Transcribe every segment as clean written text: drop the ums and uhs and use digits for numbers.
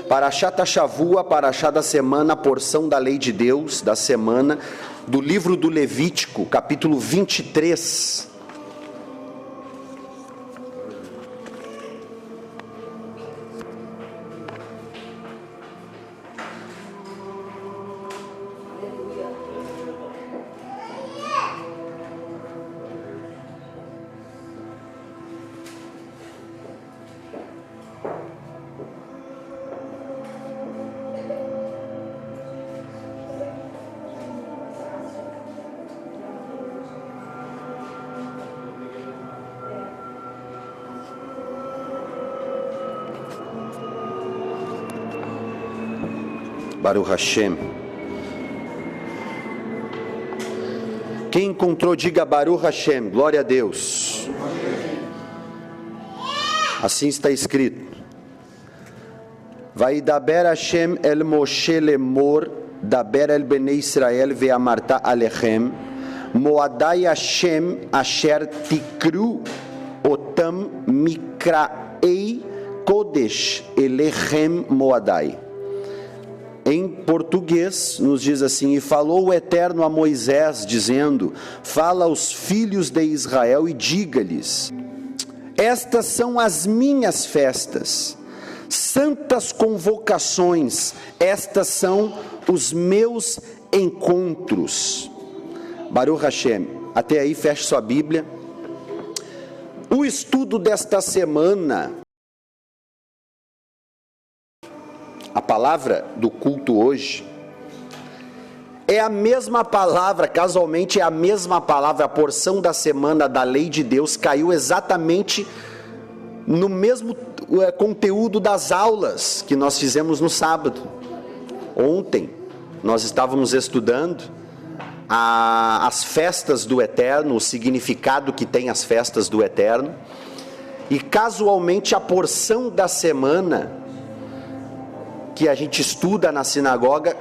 Parashat Shavua, Parashat da semana, a porção da lei de Deus, da semana, do livro do Levítico, capítulo 23. Baruch Hashem. Quem encontrou, diga Baruch Hashem, glória a Deus. Assim está escrito. Vaidaber Hashem el Moshe lemor, daber el Bnei Israel ve'amarta alechem, moadai Hashem asher tikru otam mikraei kodesh elechem moadai. Em português, nos diz assim: e falou o Eterno a Moisés, dizendo: fala aos filhos de Israel e diga-lhes: estas são as minhas festas, santas convocações, estas são os meus encontros. Baruch Hashem. Até aí, feche sua Bíblia. O estudo desta semana, a palavra do culto hoje é a mesma palavra, casualmente é a mesma palavra, a porção da semana da lei de Deus caiu exatamente no mesmo conteúdo das aulas que nós fizemos no sábado. Ontem nós estávamos estudando as festas do Eterno, o significado que tem as festas do Eterno, e casualmente a porção da semana que a gente estuda na sinagoga,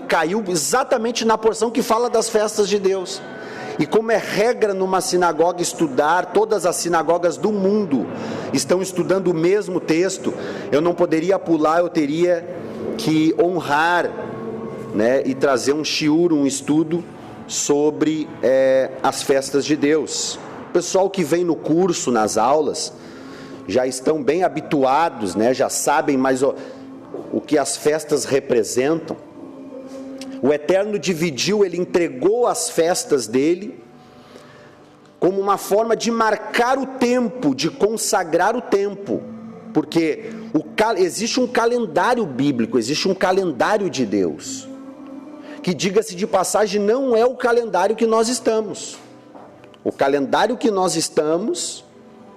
caiu exatamente na porção que fala das festas de Deus. E como é regra numa sinagoga estudar, todas as sinagogas do mundo estão estudando o mesmo texto, eu não poderia pular, eu teria que honrar, né, e trazer um shiur, um estudo sobre as festas de Deus. O pessoal que vem no curso, nas aulas, já estão bem habituados, né, já sabem mais o que as festas representam. O Eterno dividiu, ele entregou as festas dele como uma forma de marcar o tempo, de consagrar o tempo, porque existe um calendário bíblico, existe um calendário de Deus, que, diga-se de passagem, não é o calendário que nós estamos. O calendário que nós estamos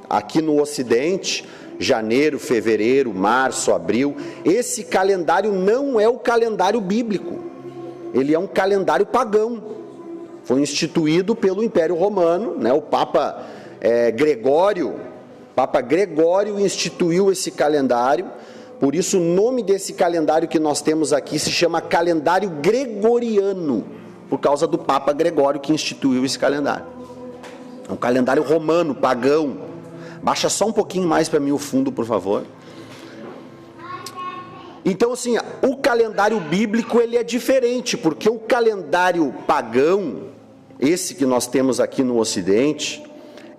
aqui no Ocidente, janeiro, fevereiro, março, abril, esse calendário não é o calendário bíblico, ele é um calendário pagão, foi instituído pelo Império Romano, né? O Papa Gregório instituiu esse calendário, por isso o nome desse calendário que nós temos aqui se chama calendário gregoriano, por causa do Papa Gregório que instituiu esse calendário. É um calendário romano, pagão. Baixa só um pouquinho mais para mim o fundo, por favor. Então, assim, o calendário bíblico ele é diferente, porque o calendário pagão, esse que nós temos aqui no Ocidente,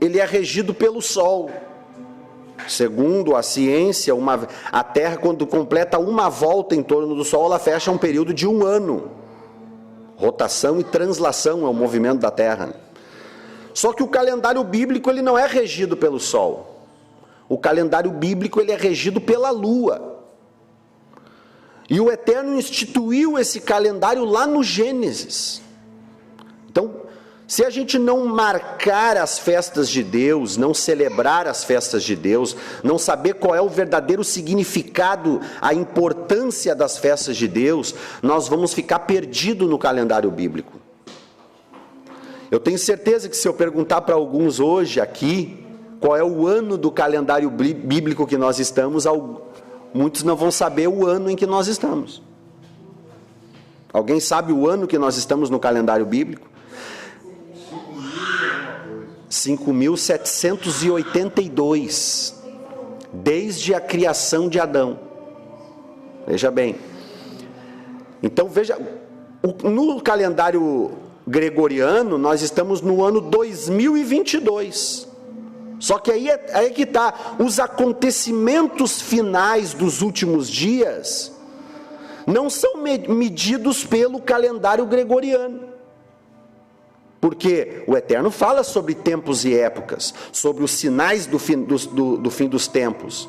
ele é regido pelo Sol. Segundo a ciência, a Terra, quando completa uma volta em torno do Sol, ela fecha um período de 1 ano. Rotação e translação é o movimento da Terra. Só que o calendário bíblico ele não é regido pelo Sol. O calendário bíblico ele é regido pela Lua. E o Eterno instituiu esse calendário lá no Gênesis. Então, se a gente não marcar as festas de Deus, não celebrar as festas de Deus, não saber qual é o verdadeiro significado, a importância das festas de Deus, nós vamos ficar perdidos no calendário bíblico. Eu tenho certeza que se eu perguntar para alguns hoje aqui, qual é o ano do calendário bíblico que nós estamos, muitos não vão saber o ano em que nós estamos. Alguém sabe o ano que nós estamos no calendário bíblico? 5.782, desde a criação de Adão. Veja bem. Então veja, no calendário gregoriano, nós estamos no ano 2022. Só que aí é que está, os acontecimentos finais dos últimos dias não são medidos pelo calendário gregoriano. Porque o Eterno fala sobre tempos e épocas, sobre os sinais do fim dos tempos.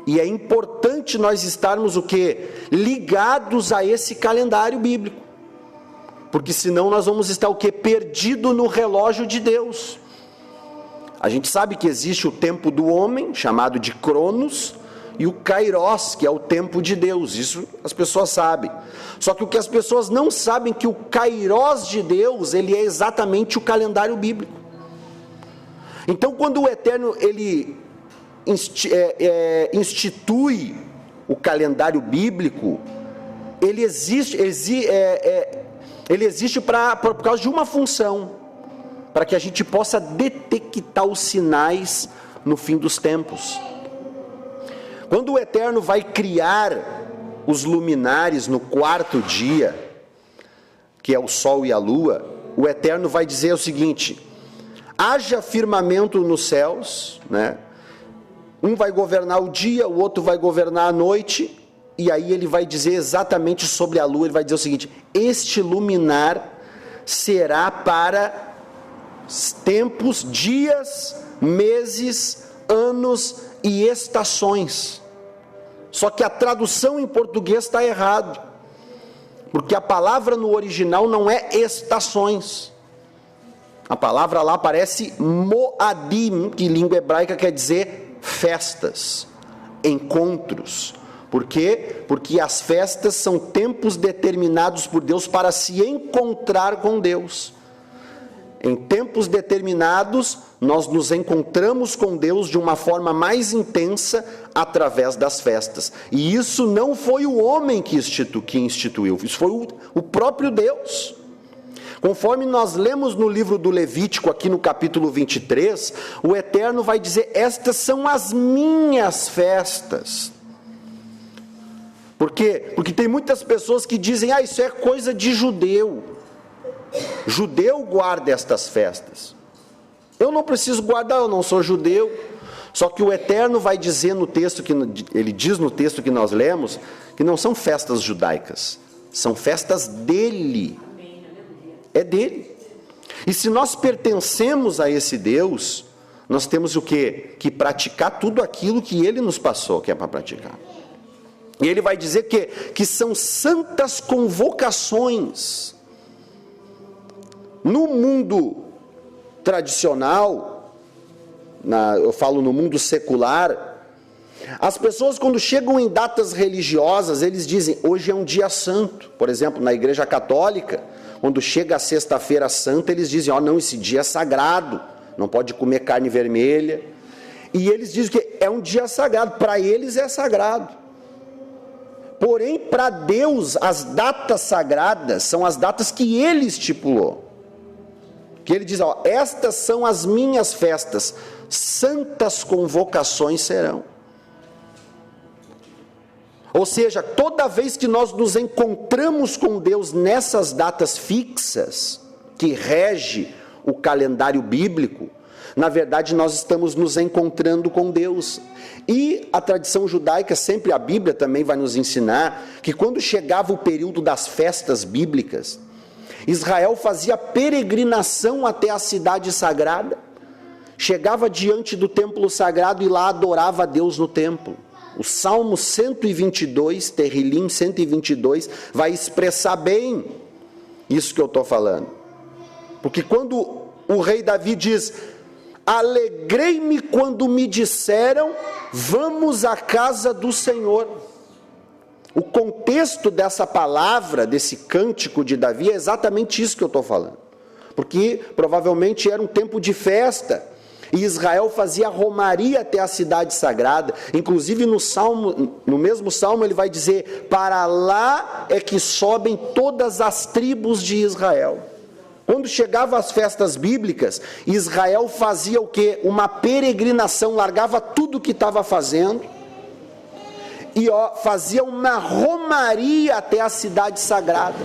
E é importante nós estarmos o quê? Ligados a esse calendário bíblico. Porque senão nós vamos estar o quê? Perdido no relógio de Deus. A gente sabe que existe o tempo do homem, chamado de Cronos, e o Kairos, que é o tempo de Deus. Isso as pessoas sabem. Só que o que as pessoas não sabem é que o Kairos de Deus, ele é exatamente o calendário bíblico. Então, quando o Eterno ele institui o calendário bíblico, ele existe por causa de uma função, para que a gente possa detectar os sinais no fim dos tempos. Quando o Eterno vai criar os luminares no quarto dia, que é o sol e a lua, o Eterno vai dizer o seguinte: haja firmamento nos céus, né? Um vai governar o dia, o outro vai governar a noite, e aí ele vai dizer exatamente sobre a lua, ele vai dizer o seguinte: este luminar será para tempos, dias, meses, anos e estações. Só que a tradução em português está errado, porque a palavra no original não é estações. A palavra lá aparece moadim, que em língua hebraica quer dizer festas, encontros. Por quê? Porque as festas são tempos determinados por Deus para se encontrar com Deus. Em tempos determinados, nós nos encontramos com Deus de uma forma mais intensa através das festas. E isso não foi o homem que instituiu, isso foi o próprio Deus. Conforme nós lemos no livro do Levítico, aqui no capítulo 23, o Eterno vai dizer: estas são as minhas festas. Por quê? Porque tem muitas pessoas que dizem: isso é coisa de judeu. Judeu guarda estas festas. Eu não preciso guardar, eu não sou judeu. Só que o Eterno vai dizer no texto, ele diz no texto que nós lemos, que não são festas judaicas, são festas dele. É dele. E se nós pertencemos a esse Deus, nós temos o quê? Que praticar tudo aquilo que ele nos passou, que é para praticar. E ele vai dizer que são santas convocações. No mundo tradicional, eu falo no mundo secular, as pessoas quando chegam em datas religiosas, eles dizem: hoje é um dia santo. Por exemplo, na igreja católica, quando chega a sexta-feira santa, eles dizem: não, esse dia é sagrado, não pode comer carne vermelha. E eles dizem que é um dia sagrado, para eles é sagrado. Porém, para Deus, as datas sagradas são as datas que ele estipulou. Que ele diz: estas são as minhas festas, santas convocações serão. Ou seja, toda vez que nós nos encontramos com Deus nessas datas fixas, que rege o calendário bíblico, na verdade nós estamos nos encontrando com Deus. E a tradição judaica, sempre a Bíblia também vai nos ensinar, que quando chegava o período das festas bíblicas, Israel fazia peregrinação até a cidade sagrada, chegava diante do templo sagrado e lá adorava a Deus no templo. O Salmo 122, Terrilim 122, vai expressar bem isso que eu estou falando. Porque quando o rei Davi diz: alegrei-me quando me disseram, vamos à casa do Senhor. O contexto dessa palavra, desse cântico de Davi, é exatamente isso que eu estou falando. Porque provavelmente era um tempo de festa, e Israel fazia romaria até a cidade sagrada. Inclusive no mesmo salmo ele vai dizer: para lá é que sobem todas as tribos de Israel. Quando chegavam as festas bíblicas, Israel fazia o quê? Uma peregrinação, largava tudo o que estava fazendo, e fazia uma romaria até a cidade sagrada.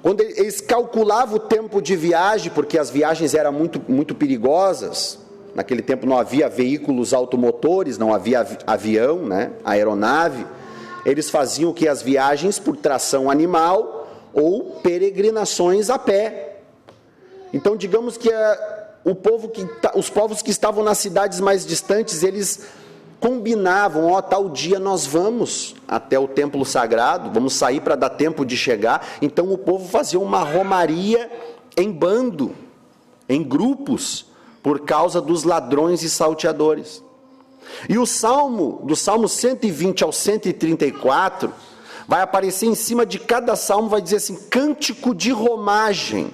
Quando eles calculavam o tempo de viagem, porque as viagens eram muito perigosas, naquele tempo não havia veículos automotores, não havia avião, né, aeronave, eles faziam o que? As viagens por tração animal ou peregrinações a pé. Então, digamos que os povos que estavam nas cidades mais distantes, eles combinavam, tal dia nós vamos até o templo sagrado, vamos sair para dar tempo de chegar. Então o povo fazia uma romaria em bando, em grupos, por causa dos ladrões e salteadores. E o salmo, do Salmo 120 ao 134, vai aparecer em cima de cada salmo, vai dizer assim, cântico de romagem.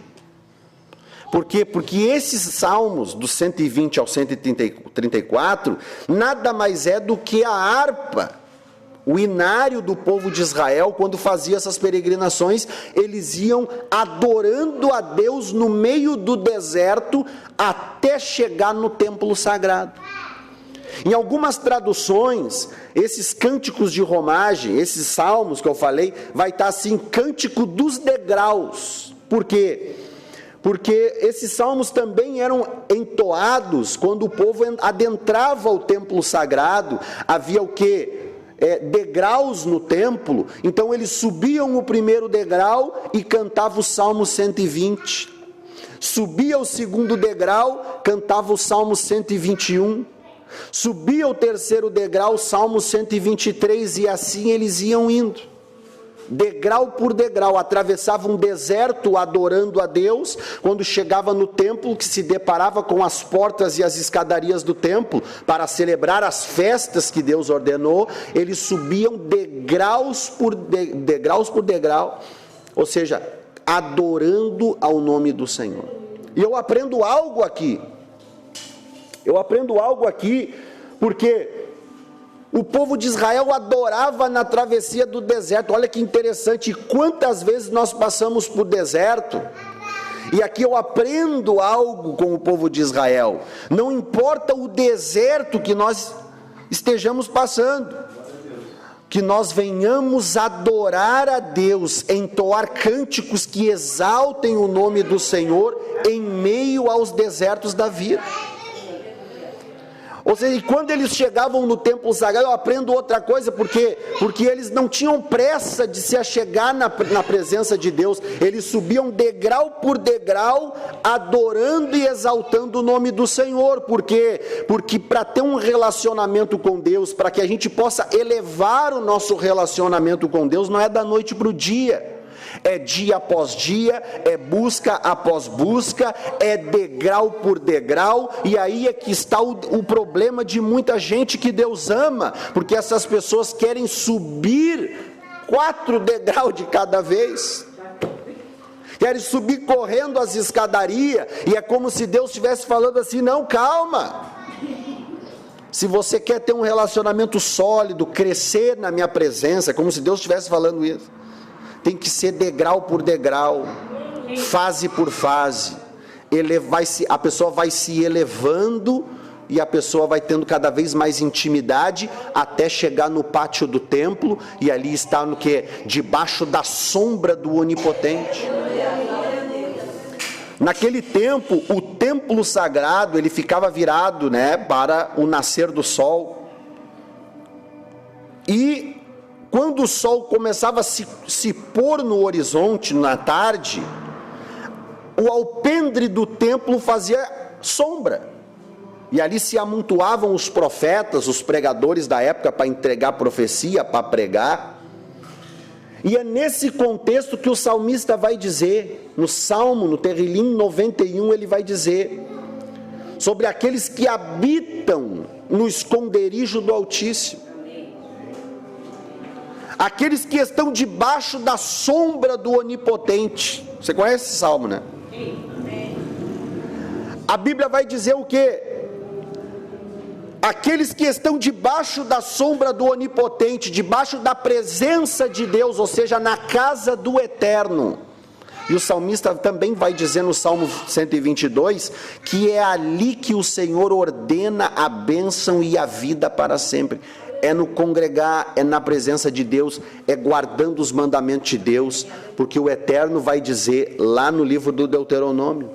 Por quê? Porque esses salmos, do 120 ao 134, nada mais é do que a harpa, o inário do povo de Israel, quando fazia essas peregrinações, eles iam adorando a Deus no meio do deserto, até chegar no templo sagrado. Em algumas traduções, esses cânticos de romagem, esses salmos que eu falei, vai estar assim, cântico dos degraus. Por quê? Porque esses salmos também eram entoados quando o povo adentrava o templo sagrado. Havia o quê? Degraus no templo. Então eles subiam o primeiro degrau e cantavam o Salmo 120. Subia o segundo degrau, cantava o Salmo 121. Subia o terceiro degrau, o Salmo 123, e assim eles iam indo. Degrau por degrau, atravessava um deserto adorando a Deus. Quando chegava no templo, que se deparava com as portas e as escadarias do templo, para celebrar as festas que Deus ordenou, eles subiam degraus por degrau, ou seja, adorando ao nome do Senhor. E eu aprendo algo aqui, porque o povo de Israel adorava na travessia do deserto. Olha que interessante, quantas vezes nós passamos por deserto, e aqui eu aprendo algo com o povo de Israel. Não importa o deserto que nós estejamos passando, que nós venhamos adorar a Deus, entoar cânticos que exaltem o nome do Senhor em meio aos desertos da vida. Ou seja, e quando eles chegavam no templo sagrado, eu aprendo outra coisa, porque eles não tinham pressa de se achegar na presença de Deus. Eles subiam degrau por degrau, adorando e exaltando o nome do Senhor. Por quê? Porque para ter um relacionamento com Deus, para que a gente possa elevar o nosso relacionamento com Deus, não é da noite para o dia. É dia após dia, é busca após busca, é degrau por degrau. E aí é que está o problema de muita gente que Deus ama, porque essas pessoas querem subir 4 degraus de cada vez, querem subir correndo as escadarias, e é como se Deus estivesse falando assim, não, calma. Se você quer ter um relacionamento sólido, crescer na minha presença, é como se Deus estivesse falando isso, tem que ser degrau por degrau, fase por fase. A pessoa vai se elevando, e a pessoa vai tendo cada vez mais intimidade, até chegar no pátio do templo, e ali está no que? Debaixo da sombra do Onipotente. Naquele tempo, o templo sagrado, ele ficava virado, para o nascer do sol. E quando o sol começava a se pôr no horizonte na tarde, o alpendre do templo fazia sombra. E ali se amontoavam os profetas, os pregadores da época, para entregar profecia, para pregar. E é nesse contexto que o salmista vai dizer, no Salmo, no Terrilim 91, ele vai dizer sobre aqueles que habitam no esconderijo do Altíssimo. Aqueles que estão debaixo da sombra do Onipotente. Você conhece esse salmo, né? A Bíblia vai dizer o quê? Aqueles que estão debaixo da sombra do Onipotente, debaixo da presença de Deus, ou seja, na casa do Eterno. E o salmista também vai dizer no Salmo 122 que é ali que o Senhor ordena a bênção e a vida para sempre. É no congregar, é na presença de Deus, é guardando os mandamentos de Deus, porque o Eterno vai dizer lá no livro do Deuteronômio,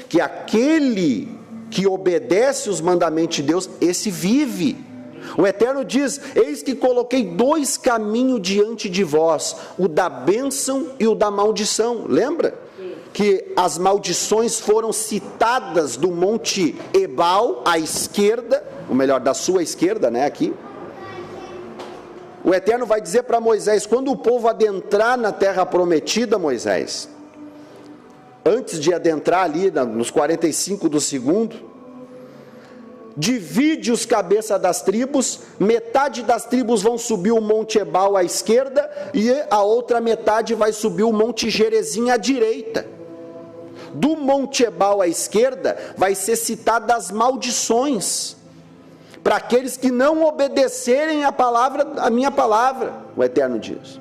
que aquele que obedece os mandamentos de Deus, esse vive. O Eterno diz: eis que coloquei 2 caminhos diante de vós, o da bênção e o da maldição. Lembra? Que as maldições foram citadas do monte Ebal à esquerda, ou melhor, da sua esquerda, né, aqui. O Eterno vai dizer para Moisés: quando o povo adentrar na terra prometida, Moisés, antes de adentrar ali, nos 45 do segundo, divide os cabeças das tribos, metade das tribos vão subir o monte Ebal à esquerda, e a outra metade vai subir o monte Gerezim à direita. Do monte Ebal à esquerda, vai ser citadas as maldições, para aqueles que não obedecerem a minha palavra, o Eterno diz.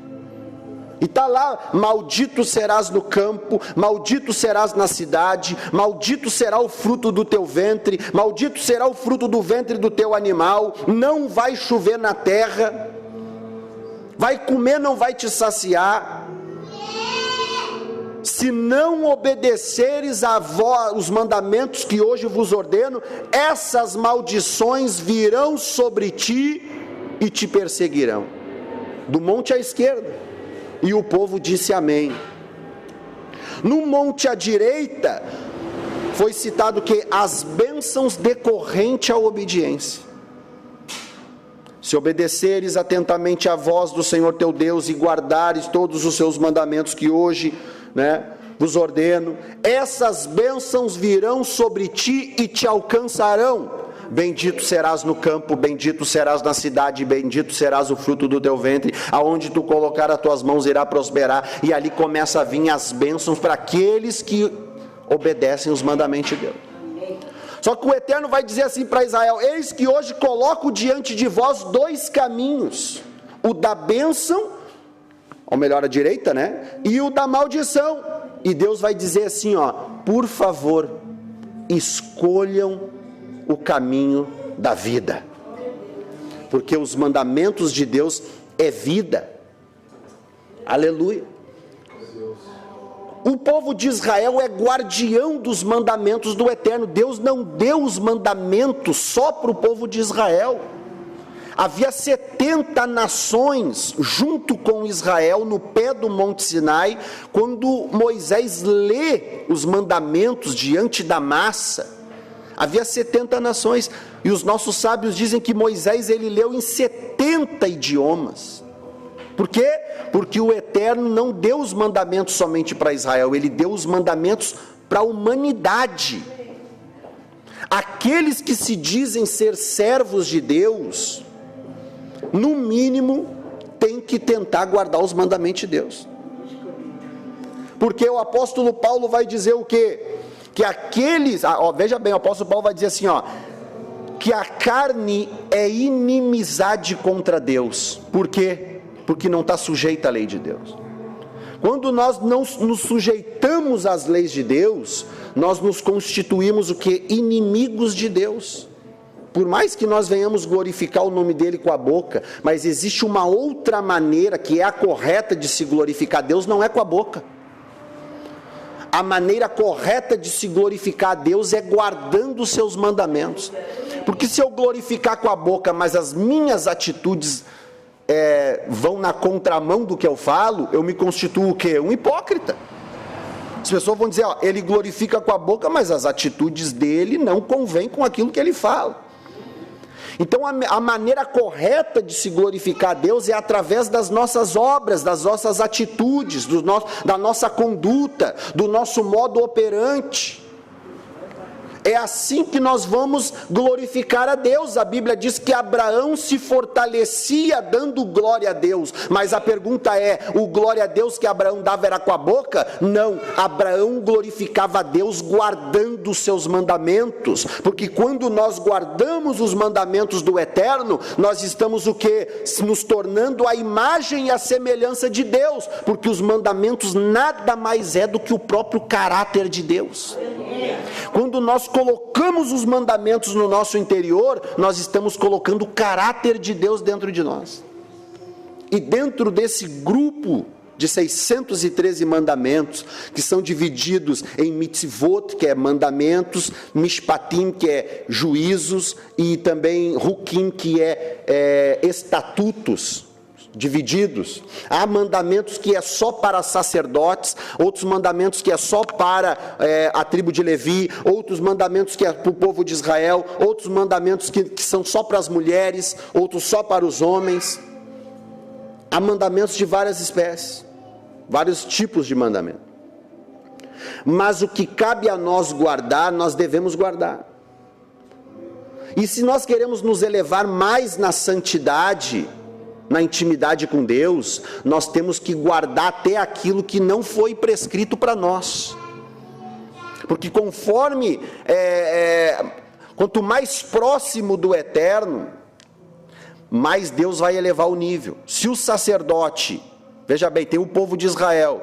E está lá: maldito serás no campo, maldito serás na cidade, maldito será o fruto do teu ventre, maldito será o fruto do ventre do teu animal, não vai chover na terra, vai comer, não vai te saciar, se não obedeceres os mandamentos que hoje vos ordeno, essas maldições virão sobre ti e te perseguirão. Do monte à esquerda. E o povo disse amém. No monte à direita, foi citado que as bênçãos decorrentes à obediência. Se obedeceres atentamente à voz do Senhor teu Deus e guardares todos os seus mandamentos que hoje, vos ordeno, essas bênçãos virão sobre ti e te alcançarão. Bendito serás no campo, bendito serás na cidade, bendito serás o fruto do teu ventre, aonde tu colocar as tuas mãos irá prosperar. E ali começa a vir as bênçãos para aqueles que obedecem os mandamentos de Deus. Só que o Eterno vai dizer assim para Israel: eis que hoje coloco diante de vós 2 caminhos, o da bênção, ou melhor, a direita, e o da maldição. E Deus vai dizer assim, por favor, escolham o caminho da vida, porque os mandamentos de Deus é vida. Aleluia. O povo de Israel é guardião dos mandamentos do Eterno. Deus não deu os mandamentos só para o povo de Israel. Havia 70 nações junto com Israel no pé do Monte Sinai, quando Moisés lê os mandamentos diante da massa. Havia 70 nações, e os nossos sábios dizem que Moisés ele leu em 70 idiomas. Por quê? Porque o Eterno não deu os mandamentos somente para Israel, ele deu os mandamentos para a humanidade. Aqueles que se dizem ser servos de Deus, no mínimo, têm que tentar guardar os mandamentos de Deus. Porque o apóstolo Paulo vai dizer o quê? Que aqueles, veja bem, o apóstolo Paulo vai dizer assim, que a carne é inimizade contra Deus. Por quê? Porque não está sujeita à lei de Deus. Quando nós não nos sujeitamos às leis de Deus, nós nos constituímos o quê? Inimigos de Deus. Por mais que nós venhamos glorificar o nome dele com a boca, mas existe uma outra maneira que é a correta de se glorificar Deus, não é com a boca. A maneira correta de se glorificar a Deus é guardando os seus mandamentos. Porque se eu glorificar com a boca, mas as minhas atitudes vão na contramão do que eu falo, eu me constituo o quê? Um hipócrita. As pessoas vão dizer, ele glorifica com a boca, mas as atitudes dele não convêm com aquilo que ele fala. Então a maneira correta de se glorificar a Deus é através das nossas obras, das nossas atitudes, da nossa conduta, do nosso modo operante. É assim que nós vamos glorificar a Deus. A Bíblia diz que Abraão se fortalecia dando glória a Deus. Mas a pergunta é, o glória a Deus que Abraão dava era com a boca? Não, Abraão glorificava a Deus guardando os seus mandamentos. Porque quando nós guardamos os mandamentos do Eterno, nós estamos o quê? Nos tornando a imagem e a semelhança de Deus. Porque os mandamentos nada mais é do que o próprio caráter de Deus. Quando nós colocamos os mandamentos no nosso interior, nós estamos colocando o caráter de Deus dentro de nós. E dentro desse grupo de 613 mandamentos, que são divididos em mitzvot, que é mandamentos, mishpatim, que é juízos, e também hukim, que é estatutos, divididos. Há mandamentos que é só para sacerdotes, outros mandamentos que é só para a tribo de Levi, outros mandamentos que é para o povo de Israel, outros mandamentos que são só para as mulheres, outros só para os homens. Há mandamentos de várias espécies, vários tipos de mandamento. Mas o que cabe a nós guardar, nós devemos guardar. E se nós queremos nos elevar mais na santidade, na intimidade com Deus, nós temos que guardar até aquilo que não foi prescrito para nós. Porque conforme, quanto mais próximo do Eterno, mais Deus vai elevar o nível. Se o sacerdote, veja bem, tem o povo de Israel,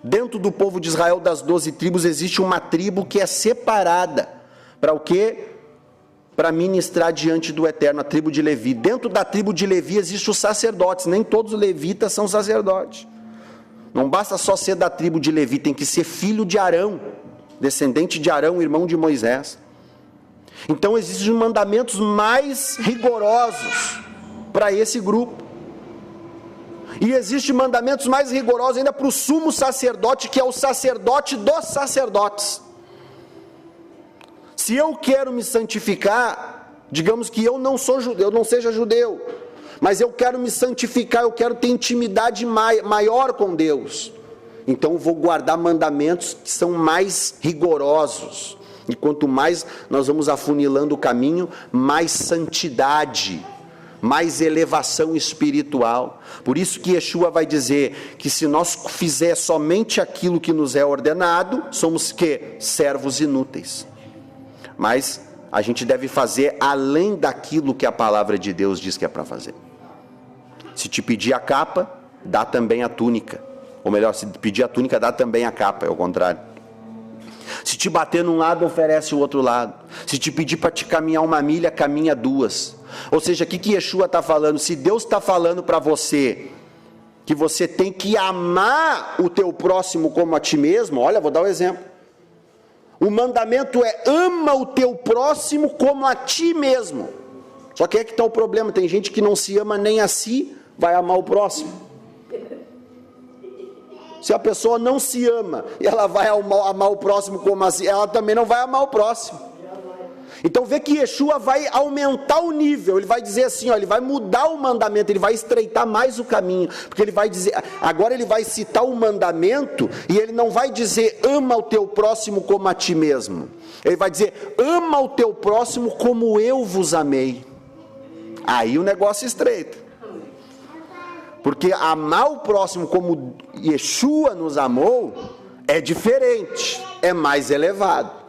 dentro do povo de Israel das 12 tribos, existe uma tribo que é separada, para o quê? Para ministrar diante do Eterno, a tribo de Levi. Dentro da tribo de Levi existem os sacerdotes, nem todos os levitas são sacerdotes. Não basta só ser da tribo de Levi, tem que ser filho de Arão, descendente de Arão, irmão de Moisés. Então existem mandamentos mais rigorosos para esse grupo. E existem mandamentos mais rigorosos ainda para o sumo sacerdote, que é o sacerdote dos sacerdotes. Se eu quero me santificar, digamos que eu não sou judeu, eu não seja judeu, mas eu quero me santificar, eu quero ter intimidade maior com Deus, então eu vou guardar mandamentos que são mais rigorosos. E quanto mais nós vamos afunilando o caminho, mais santidade, mais elevação espiritual. Por isso que Yeshua vai dizer que se nós fizer somente aquilo que nos é ordenado, somos que? Servos inúteis. Mas a gente deve fazer além daquilo que a palavra de Deus diz que é para fazer. Se te pedir a capa, dá também a túnica. Ou melhor, se te pedir a túnica, dá também a capa, é o contrário. Se te bater num lado, oferece o outro lado. Se te pedir para te caminhar 1 milha, caminha 2. Ou seja, o que Yeshua está falando? Se Deus está falando para você que você tem que amar o teu próximo como a ti mesmo, olha, vou dar um exemplo. O mandamento é: ama o teu próximo como a ti mesmo. Só que é que está o problema, tem gente que não se ama nem a si, vai amar o próximo. Se a pessoa não se ama e ela vai amar o próximo como a si, ela também não vai amar o próximo. Então vê que Yeshua vai aumentar o nível, ele vai dizer assim, ó, ele vai mudar o mandamento, ele vai estreitar mais o caminho, porque ele vai dizer, agora ele vai citar o mandamento, e ele não vai dizer ama o teu próximo como a ti mesmo, ele vai dizer ama o teu próximo como eu vos amei. Aí o negócio estreita, porque amar o próximo como Yeshua nos amou é diferente, é mais elevado.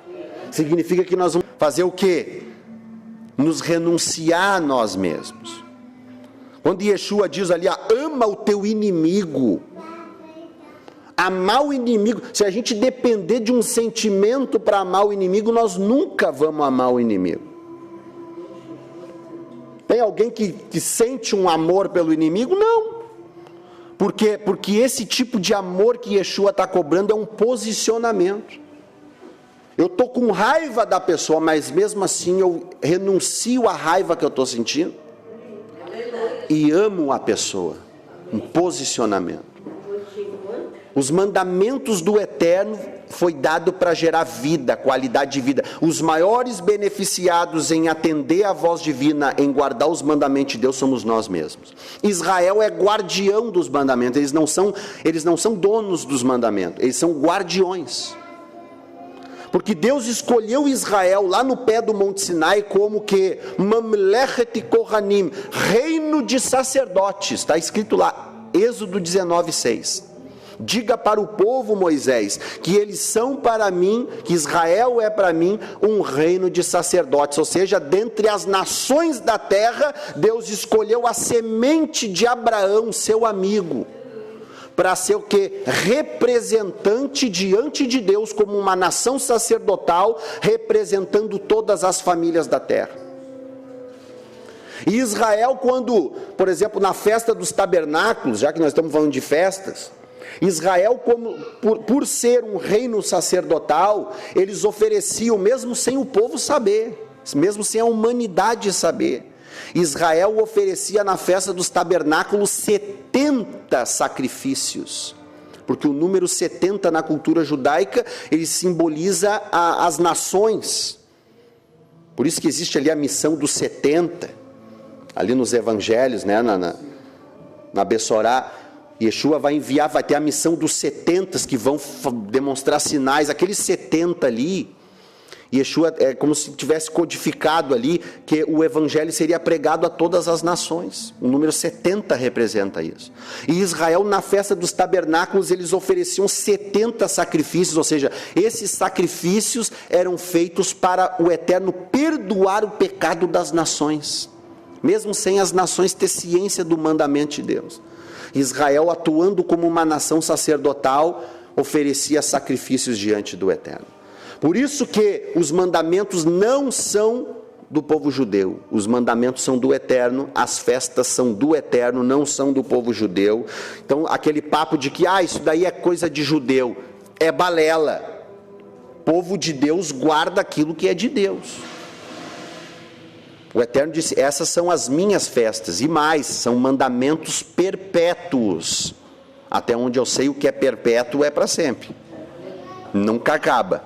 Significa que nós vamos fazer o quê? Nos renunciar a nós mesmos. Quando Yeshua diz ali, ama o teu inimigo. Amar o inimigo. Se a gente depender de um sentimento para amar o inimigo, nós nunca vamos amar o inimigo. Tem alguém que sente um amor pelo inimigo? Não. Por quê? Porque esse tipo de amor que Yeshua está cobrando é um posicionamento. Eu estou com raiva da pessoa, mas mesmo assim eu renuncio à raiva que eu estou sentindo e amo a pessoa. Um posicionamento. Os mandamentos do Eterno foi dado para gerar vida, qualidade de vida. Os maiores beneficiados em atender a voz divina, em guardar os mandamentos de Deus, somos nós mesmos. Israel é guardião dos mandamentos, eles não são donos dos mandamentos, eles são guardiões. Porque Deus escolheu Israel lá no pé do Monte Sinai como que Mamlechet Kohanim, reino de sacerdotes, está escrito lá, Êxodo 19:6. Diga para o povo, Moisés, que eles são para mim, que Israel é para mim um reino de sacerdotes, ou seja, dentre as nações da terra, Deus escolheu a semente de Abraão, seu amigo, para ser o que? Representante diante de Deus como uma nação sacerdotal, representando todas as famílias da terra. E Israel, quando, por exemplo, na festa dos tabernáculos, já que nós estamos falando de festas, Israel, como, por ser um reino sacerdotal, eles ofereciam, mesmo sem o povo saber, mesmo sem a humanidade saber, Israel oferecia na festa dos tabernáculos 70 sacrifícios, porque o número 70 na cultura judaica, ele simboliza as nações, por isso que existe ali a missão dos 70, ali nos evangelhos, né, na Bessorá, Yeshua vai enviar, vai ter a missão dos 70 que vão demonstrar sinais, aqueles 70 ali, Yeshua é como se tivesse codificado ali, que o evangelho seria pregado a todas as nações, o número 70 representa isso, e Israel na festa dos tabernáculos, eles ofereciam 70 sacrifícios, ou seja, esses sacrifícios eram feitos para o Eterno perdoar o pecado das nações, mesmo sem as nações ter ciência do mandamento de Deus. Israel, atuando como uma nação sacerdotal, oferecia sacrifícios diante do Eterno. Por isso que os mandamentos não são do povo judeu, os mandamentos são do Eterno, as festas são do Eterno, não são do povo judeu. Então aquele papo de que isso daí é coisa de judeu, é balela. O povo de Deus guarda aquilo que é de Deus. O Eterno disse, essas são as minhas festas, e mais, são mandamentos perpétuos, até onde eu sei o que é perpétuo é para sempre, nunca acaba.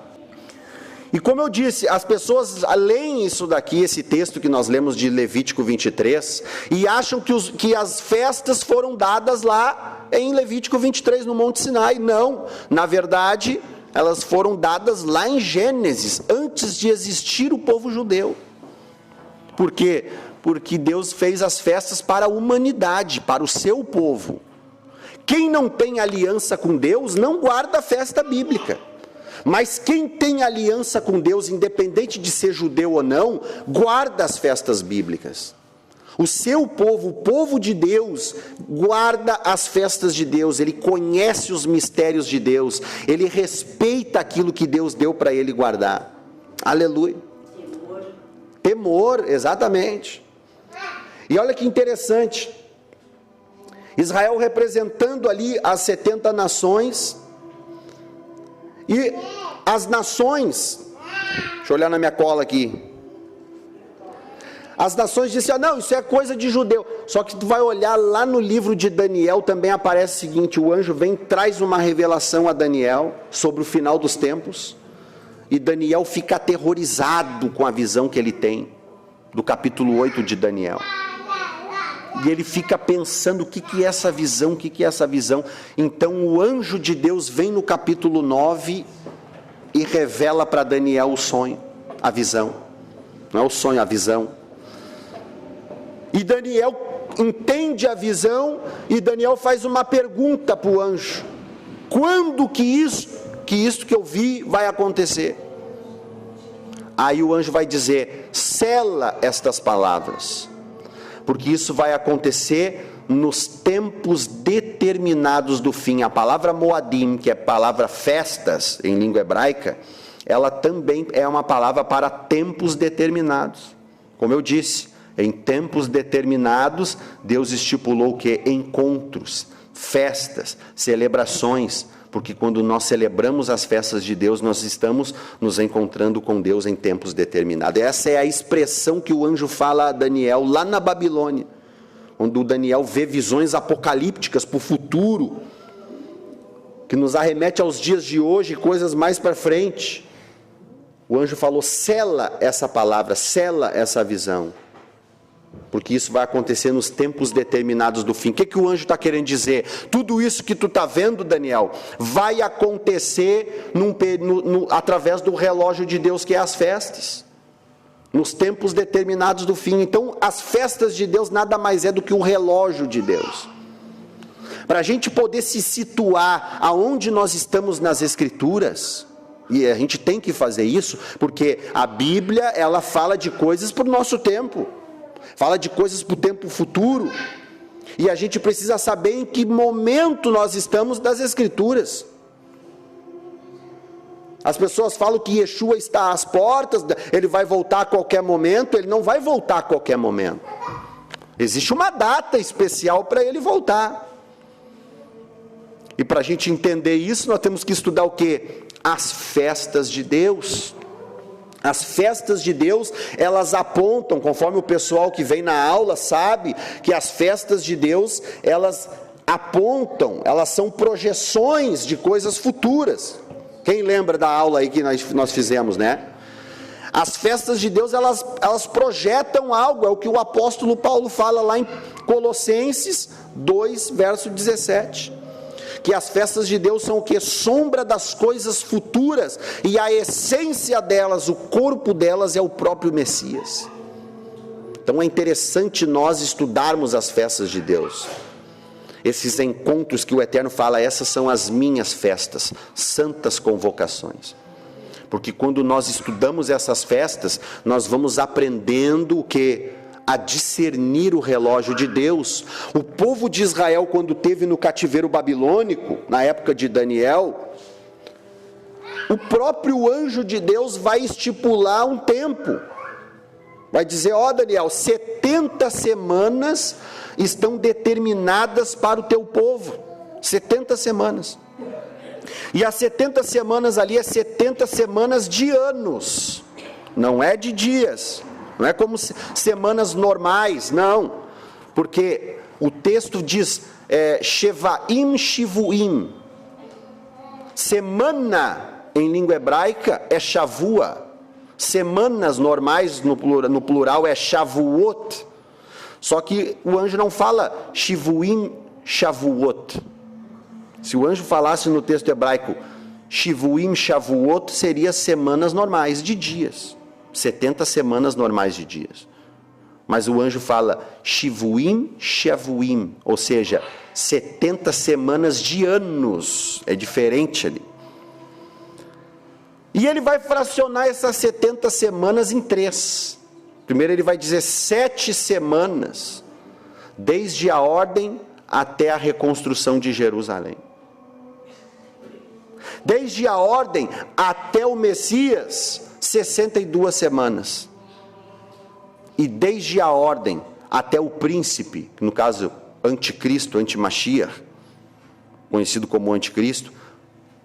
E como eu disse, as pessoas leem isso daqui, esse texto que nós lemos de Levítico 23, e acham que as festas foram dadas lá em Levítico 23, no Monte Sinai. Não, na verdade, elas foram dadas lá em Gênesis, antes de existir o povo judeu. Por quê? Porque Deus fez as festas para a humanidade, para o seu povo. Quem não tem aliança com Deus, não guarda a festa bíblica. Mas quem tem aliança com Deus, independente de ser judeu ou não, guarda as festas bíblicas. O seu povo, o povo de Deus, guarda as festas de Deus, ele conhece os mistérios de Deus, ele respeita aquilo que Deus deu para ele guardar. Aleluia. Temor, exatamente. E olha que interessante, Israel representando ali as 70 nações, e as nações, deixa eu olhar na minha cola aqui, as nações disseram, não, isso é coisa de judeu, só que tu vai olhar lá no livro de Daniel, também aparece o seguinte, o anjo vem, traz uma revelação a Daniel, sobre o final dos tempos, e Daniel fica aterrorizado com a visão que ele tem, do capítulo 8 de Daniel. E ele fica pensando, o que é essa visão, o que é essa visão? Então o anjo de Deus vem no capítulo 9 e revela para Daniel o sonho, a visão. Não é o sonho, a visão. E Daniel entende a visão, e Daniel faz uma pergunta para o anjo. Quando que isso que eu vi vai acontecer? Aí o anjo vai dizer, sela estas palavras, porque isso vai acontecer nos tempos determinados do fim. A palavra Moadim, que é a palavra festas em língua hebraica, ela também é uma palavra para tempos determinados. Como eu disse, em tempos determinados, Deus estipulou que encontros, festas, celebrações, porque quando nós celebramos as festas de Deus, nós estamos nos encontrando com Deus em tempos determinados. Essa é a expressão que o anjo fala a Daniel lá na Babilônia, onde o Daniel vê visões apocalípticas para o futuro, que nos arremete aos dias de hoje, coisas mais para frente. O anjo falou, sela essa palavra, sela essa visão. porque isso vai acontecer nos tempos determinados do fim. O que o anjo está querendo dizer? Tudo isso que tu está vendo, Daniel, vai acontecer através do relógio de Deus, que é as festas, nos tempos determinados do fim. Então, as festas de Deus nada mais é do que o relógio de Deus. Para a gente poder se situar aonde nós estamos nas Escrituras, e a gente tem que fazer isso, porque a Bíblia, ela fala de coisas para o nosso tempo, fala de coisas para o tempo futuro, e a gente precisa saber em que momento nós estamos das Escrituras. As pessoas falam que Yeshua está às portas, ele vai voltar a qualquer momento. Ele não vai voltar a qualquer momento. Existe uma data especial para ele voltar. E para a gente entender isso, nós temos que estudar o quê? As festas de Deus. As festas de Deus, elas apontam, conforme o pessoal que vem na aula sabe, que as festas de Deus, elas apontam, elas são projeções de coisas futuras. Quem lembra da aula aí que nós fizemos, né? As festas de Deus, elas projetam algo, é o que o apóstolo Paulo fala lá em Colossenses 2, verso 17. Que as festas de Deus são o que? Sombra das coisas futuras, e a essência delas, o corpo delas é o próprio Messias. Então é interessante nós estudarmos as festas de Deus. Esses encontros que o Eterno fala, essas são as minhas festas, santas convocações. Porque quando nós estudamos essas festas, nós vamos aprendendo o que? A discernir o relógio de Deus. O povo de Israel, quando teve no cativeiro babilônico, na época de Daniel, o próprio anjo de Deus vai estipular um tempo. Vai dizer, Daniel, 70 semanas estão determinadas para o teu povo. 70 semanas. E as 70 semanas ali é 70 semanas de anos. Não é de dias. Não é como semanas normais, não. Porque o texto diz Shevaim Shivuim. Semana em língua hebraica é Shavua. Semanas normais no plural é Shavuot. Só que o anjo não fala Shivuim Shavuot. Se o anjo falasse no texto hebraico Shivuim Shavuot, seria semanas normais de dias. 70 semanas normais de dias. Mas o anjo fala Shivuim Shavuim, ou seja, 70 semanas de anos. É diferente ali. E ele vai fracionar essas 70 semanas em 3. Primeiro ele vai dizer 7 semanas, desde a ordem até a reconstrução de Jerusalém. Desde a ordem até o Messias, 62 semanas. E desde a ordem até o príncipe, no caso anticristo, antimashiach, conhecido como anticristo,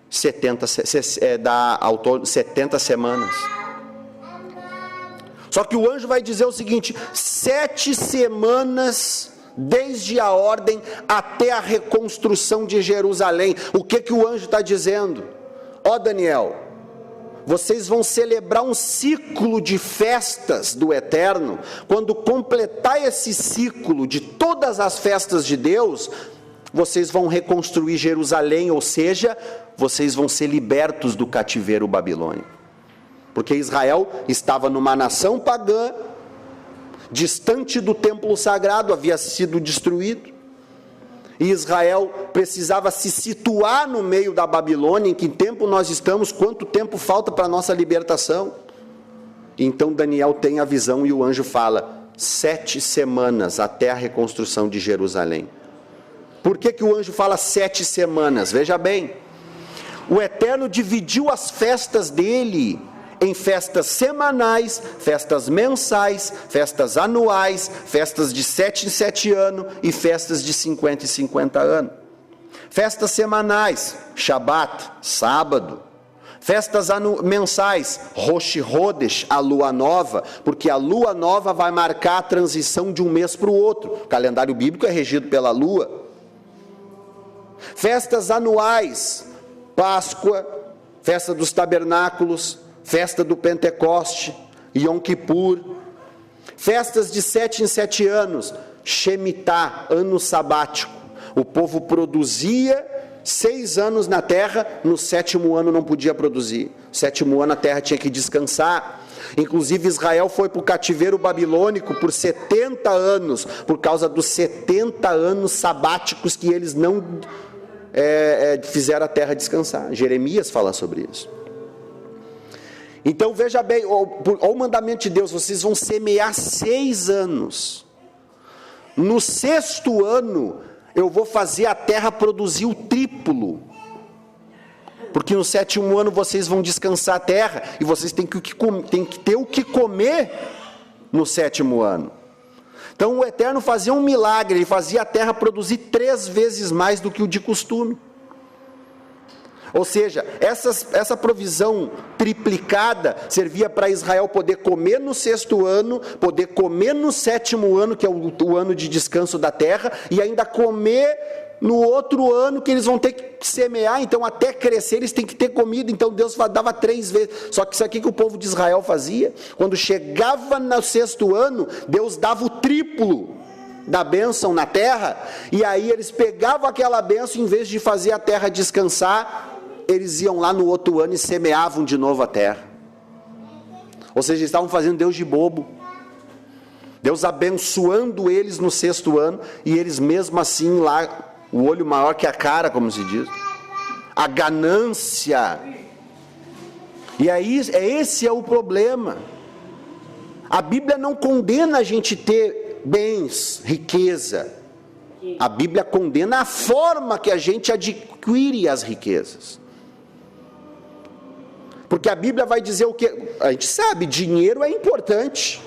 70 semanas. Só que o anjo vai dizer o seguinte: 7 semanas desde a ordem até a reconstrução de Jerusalém. O que o anjo está dizendo? Daniel, vocês vão celebrar um ciclo de festas do Eterno. Quando completar esse ciclo de todas as festas de Deus, vocês vão reconstruir Jerusalém, ou seja, vocês vão ser libertos do cativeiro babilônico. Porque Israel estava numa nação pagã, distante do templo sagrado, havia sido destruído. E Israel precisava se situar no meio da Babilônia. Em que tempo nós estamos? Quanto tempo falta para a nossa libertação? Então Daniel tem a visão e o anjo fala: 7 semanas até a reconstrução de Jerusalém. Por que o anjo fala 7 semanas? Veja bem, o Eterno dividiu as festas dele em festas semanais, festas mensais, festas anuais, festas de 7 em 7 anos e festas de 50 em 50 anos. Festas semanais, Shabat, sábado. Festas mensais, Rosh Hodesh, a lua nova, porque a lua nova vai marcar a transição de um mês para o outro. O calendário bíblico é regido pela lua. Festas anuais, Páscoa, festa dos tabernáculos, festa do Pentecoste, Yom Kippur. Festas de 7 em 7 anos, Shemitah, ano sabático. O povo produzia 6 anos na terra, no 7º ano não podia produzir. No 7º ano a terra tinha que descansar. Inclusive Israel foi para o cativeiro babilônico por 70 anos, por causa dos 70 anos sabáticos que eles não fizeram a terra descansar. Jeremias fala sobre isso. Então veja bem, olha o mandamento de Deus, vocês vão semear 6 anos. No 6º ano, eu vou fazer a terra produzir o triplo. Porque no 7º ano vocês vão descansar a terra, e vocês têm que ter o que comer no 7º ano. Então o Eterno fazia um milagre, ele fazia a terra produzir 3 vezes mais do que o de costume. Ou seja, essa provisão triplicada servia para Israel poder comer no 6º ano, poder comer no 7º ano, que é o ano de descanso da terra, e ainda comer no outro ano que eles vão ter que semear. Então até crescer eles têm que ter comida. Então Deus dava 3 vezes. Só que isso aqui que o povo de Israel fazia, quando chegava no 6º ano, Deus dava o triplo da bênção na terra, e aí eles pegavam aquela bênção, em vez de fazer a terra descansar, eles iam lá no outro ano e semeavam de novo a terra. Ou seja, eles estavam fazendo Deus de bobo. Deus abençoando eles no 6º ano, e eles mesmo assim lá, o olho maior que a cara, como se diz. A ganância. E aí, esse é o problema. A Bíblia não condena a gente ter bens, riqueza. A Bíblia condena a forma que a gente adquire as riquezas. Porque a Bíblia vai dizer o que? A gente sabe, dinheiro é importante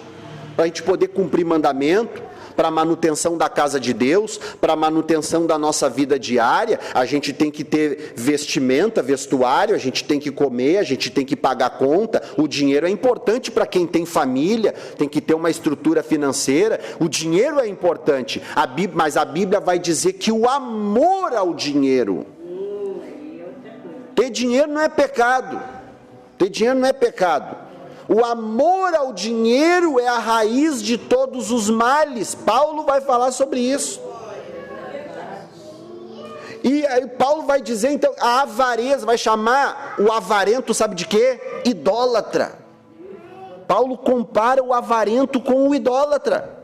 para a gente poder cumprir mandamento, para a manutenção da casa de Deus, para a manutenção da nossa vida diária. A gente tem que ter vestimenta, vestuário, a gente tem que comer, a gente tem que pagar conta. O dinheiro é importante para quem tem família, tem que ter uma estrutura financeira. O dinheiro é importante, mas a Bíblia vai dizer que o amor ao dinheiro, ter dinheiro não é pecado. Ter dinheiro não é pecado. O amor ao dinheiro é a raiz de todos os males. Paulo vai falar sobre isso. E aí Paulo vai dizer, então, a avareza, vai chamar o avarento, sabe de quê? Idólatra. Paulo compara o avarento com o idólatra.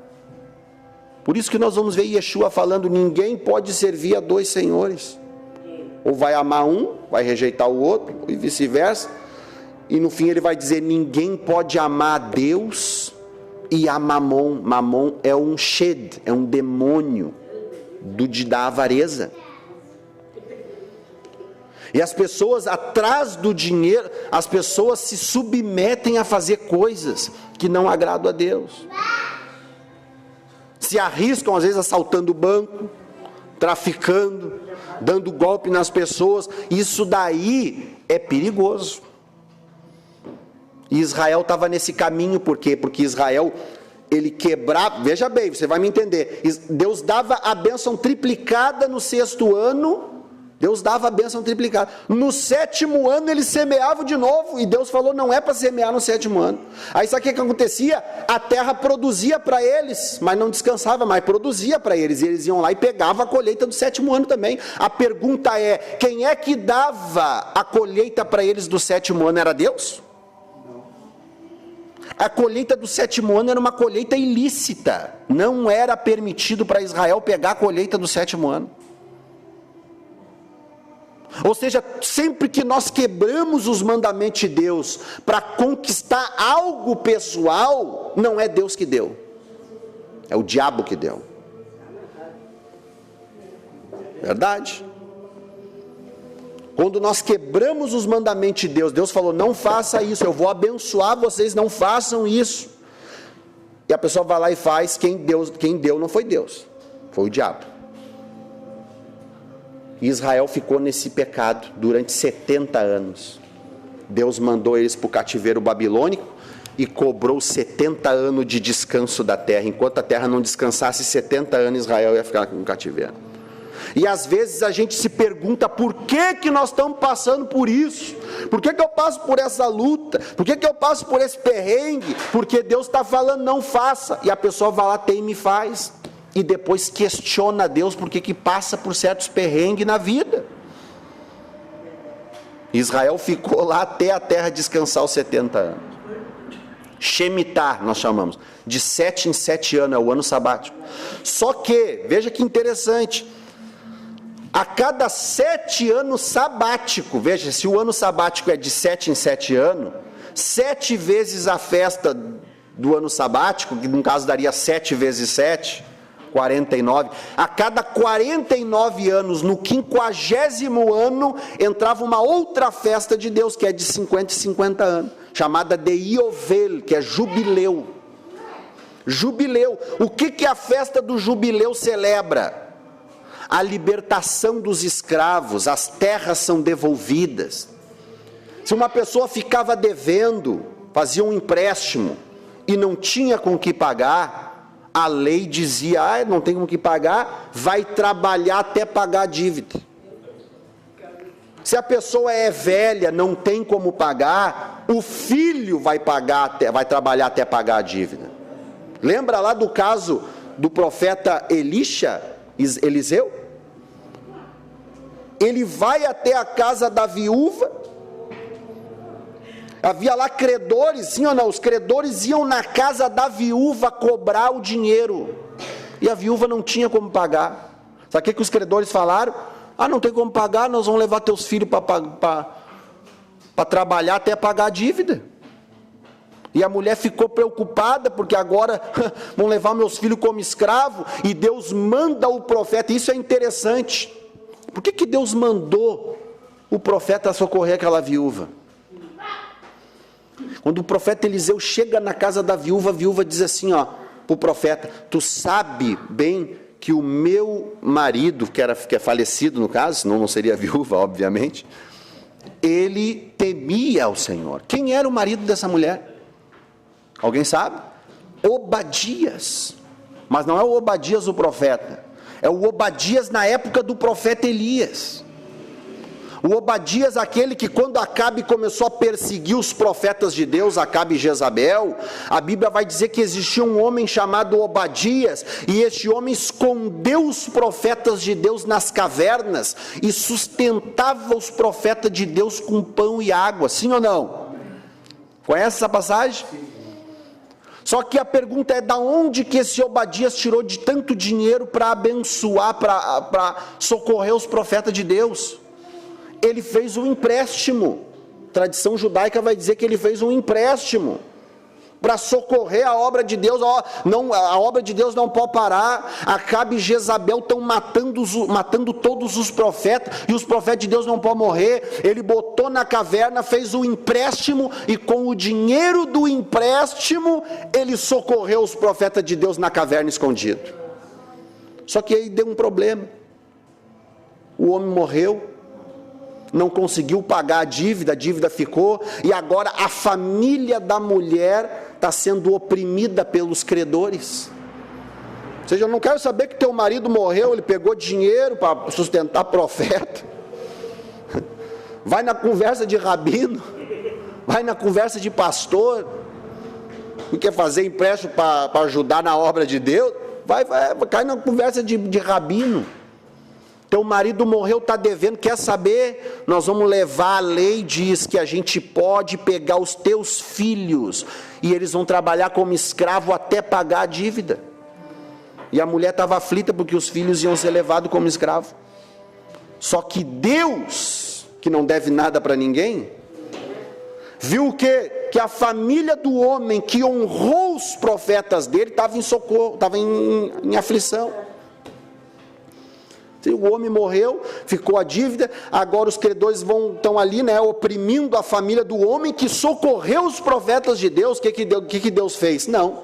Por isso que nós vamos ver Yeshua falando, ninguém pode servir a 2 senhores. Ou vai amar um, vai rejeitar o outro, e vice-versa. E no fim ele vai dizer, ninguém pode amar a Deus e a Mamon. Mamon é um shed, é um demônio da avareza. E as pessoas atrás do dinheiro, as pessoas se submetem a fazer coisas que não agradam a Deus. Se arriscam às vezes assaltando o banco, traficando, dando golpe nas pessoas. Isso daí é perigoso. E Israel estava nesse caminho, por quê? Porque Israel, ele quebrava, veja bem, você vai me entender, Deus dava a bênção triplicada no 6º ano, Deus dava a bênção triplicada, no 7º ano ele semeava de novo, e Deus falou, não é para semear no 7º ano. Aí sabe o que acontecia? A terra produzia para eles, mas não descansava, mas produzia para eles, e eles iam lá e pegavam a colheita do 7º ano também. A pergunta é, quem é que dava a colheita para eles do 7º ano? Era Deus? A colheita do 7º ano era uma colheita ilícita. Não era permitido para Israel pegar a colheita do 7º ano. Ou seja, sempre que nós quebramos os mandamentos de Deus para conquistar algo pessoal, não é Deus que deu. É o diabo que deu. Verdade? Quando nós quebramos os mandamentos de Deus, Deus falou, não faça isso, eu vou abençoar vocês, não façam isso. E a pessoa vai lá e faz, quem deu não foi Deus, foi o diabo. E Israel ficou nesse pecado durante 70 anos. Deus mandou eles para o cativeiro babilônico e cobrou 70 anos de descanso da terra. Enquanto a terra não descansasse 70 anos, Israel ia ficar no cativeiro. E às vezes a gente se pergunta por que nós estamos passando por isso, por que eu passo por essa luta, por que eu passo por esse perrengue, porque Deus está falando não faça, e a pessoa vai lá, teima e faz, e depois questiona Deus por que passa por certos perrengues na vida. Israel ficou lá até a terra descansar os 70 anos. Shemitah, nós chamamos, de 7 em 7 anos, é o ano sabático. Só que, veja que interessante, a cada 7 anos sabático, veja, se o ano sabático é de 7 em 7 anos, 7 vezes a festa do ano sabático, que no caso daria 7 vezes 7, 49, a cada 49 anos, no 50º ano, entrava uma outra festa de Deus, que é de 50 e 50 anos, chamada de Iovel, que é jubileu. Jubileu, o que a festa do jubileu celebra? A libertação dos escravos, as terras são devolvidas. Se uma pessoa ficava devendo, fazia um empréstimo e não tinha com que pagar, a lei dizia, não tem com que pagar, vai trabalhar até pagar a dívida. Se a pessoa é velha, não tem como pagar, o filho vai trabalhar até pagar a dívida. Lembra lá do caso do profeta Eliseu? Ele vai até a casa da viúva, havia lá credores, sim ou não? Os credores iam na casa da viúva cobrar o dinheiro, e a viúva não tinha como pagar. Sabe o que os credores falaram? Não tem como pagar, nós vamos levar teus filhos para trabalhar até pagar a dívida. E a mulher ficou preocupada, porque agora vão levar meus filhos como escravo, e Deus manda o profeta. Isso é interessante. Por que Deus mandou o profeta socorrer aquela viúva? Quando o profeta Eliseu chega na casa da viúva, a viúva diz assim, para o profeta, tu sabe bem que o meu marido, que é falecido no caso, senão não seria viúva, obviamente, ele temia ao Senhor. Quem era o marido dessa mulher? Alguém sabe? Obadias. Mas não é o Obadias o profeta, é o Obadias na época do profeta Elias. O Obadias, aquele que quando Acabe começou a perseguir os profetas de Deus, Acabe e Jezabel, a Bíblia vai dizer que existia um homem chamado Obadias, e este homem escondeu os profetas de Deus nas cavernas, e sustentava os profetas de Deus com pão e água, sim ou não? Conhece essa passagem? Só que a pergunta é, da onde que esse Obadias tirou de tanto dinheiro para abençoar, para socorrer os profetas de Deus? Ele fez um empréstimo. A tradição judaica vai dizer que ele fez um empréstimo para socorrer a obra de Deus. A obra de Deus não pode parar. Acabe e Jezabel estão matando todos os profetas, e os profetas de Deus não podem morrer. Ele botou na caverna, fez um empréstimo, e com o dinheiro do empréstimo ele socorreu os profetas de Deus na caverna escondido. Só que aí deu um problema. O homem morreu, não conseguiu pagar a dívida ficou, e agora a família da mulher está sendo oprimida pelos credores. Ou seja, eu não quero saber que teu marido morreu, ele pegou dinheiro para sustentar profeta. Vai na conversa de rabino, vai na conversa de pastor, que quer fazer empréstimo para ajudar na obra de Deus, cai na conversa de rabino. Teu marido morreu, está devendo, quer saber? Nós vamos levar, a lei diz que a gente pode pegar os teus filhos, e eles vão trabalhar como escravo até pagar a dívida. E a mulher estava aflita, porque os filhos iam ser levados como escravo. Só que Deus, que não deve nada para ninguém, viu o quê? Que a família do homem que honrou os profetas dele estava em socorro, estava em aflição. O homem morreu, ficou a dívida, agora os credores estão ali, oprimindo a família do homem que socorreu os profetas de Deus. O que Deus fez? Não.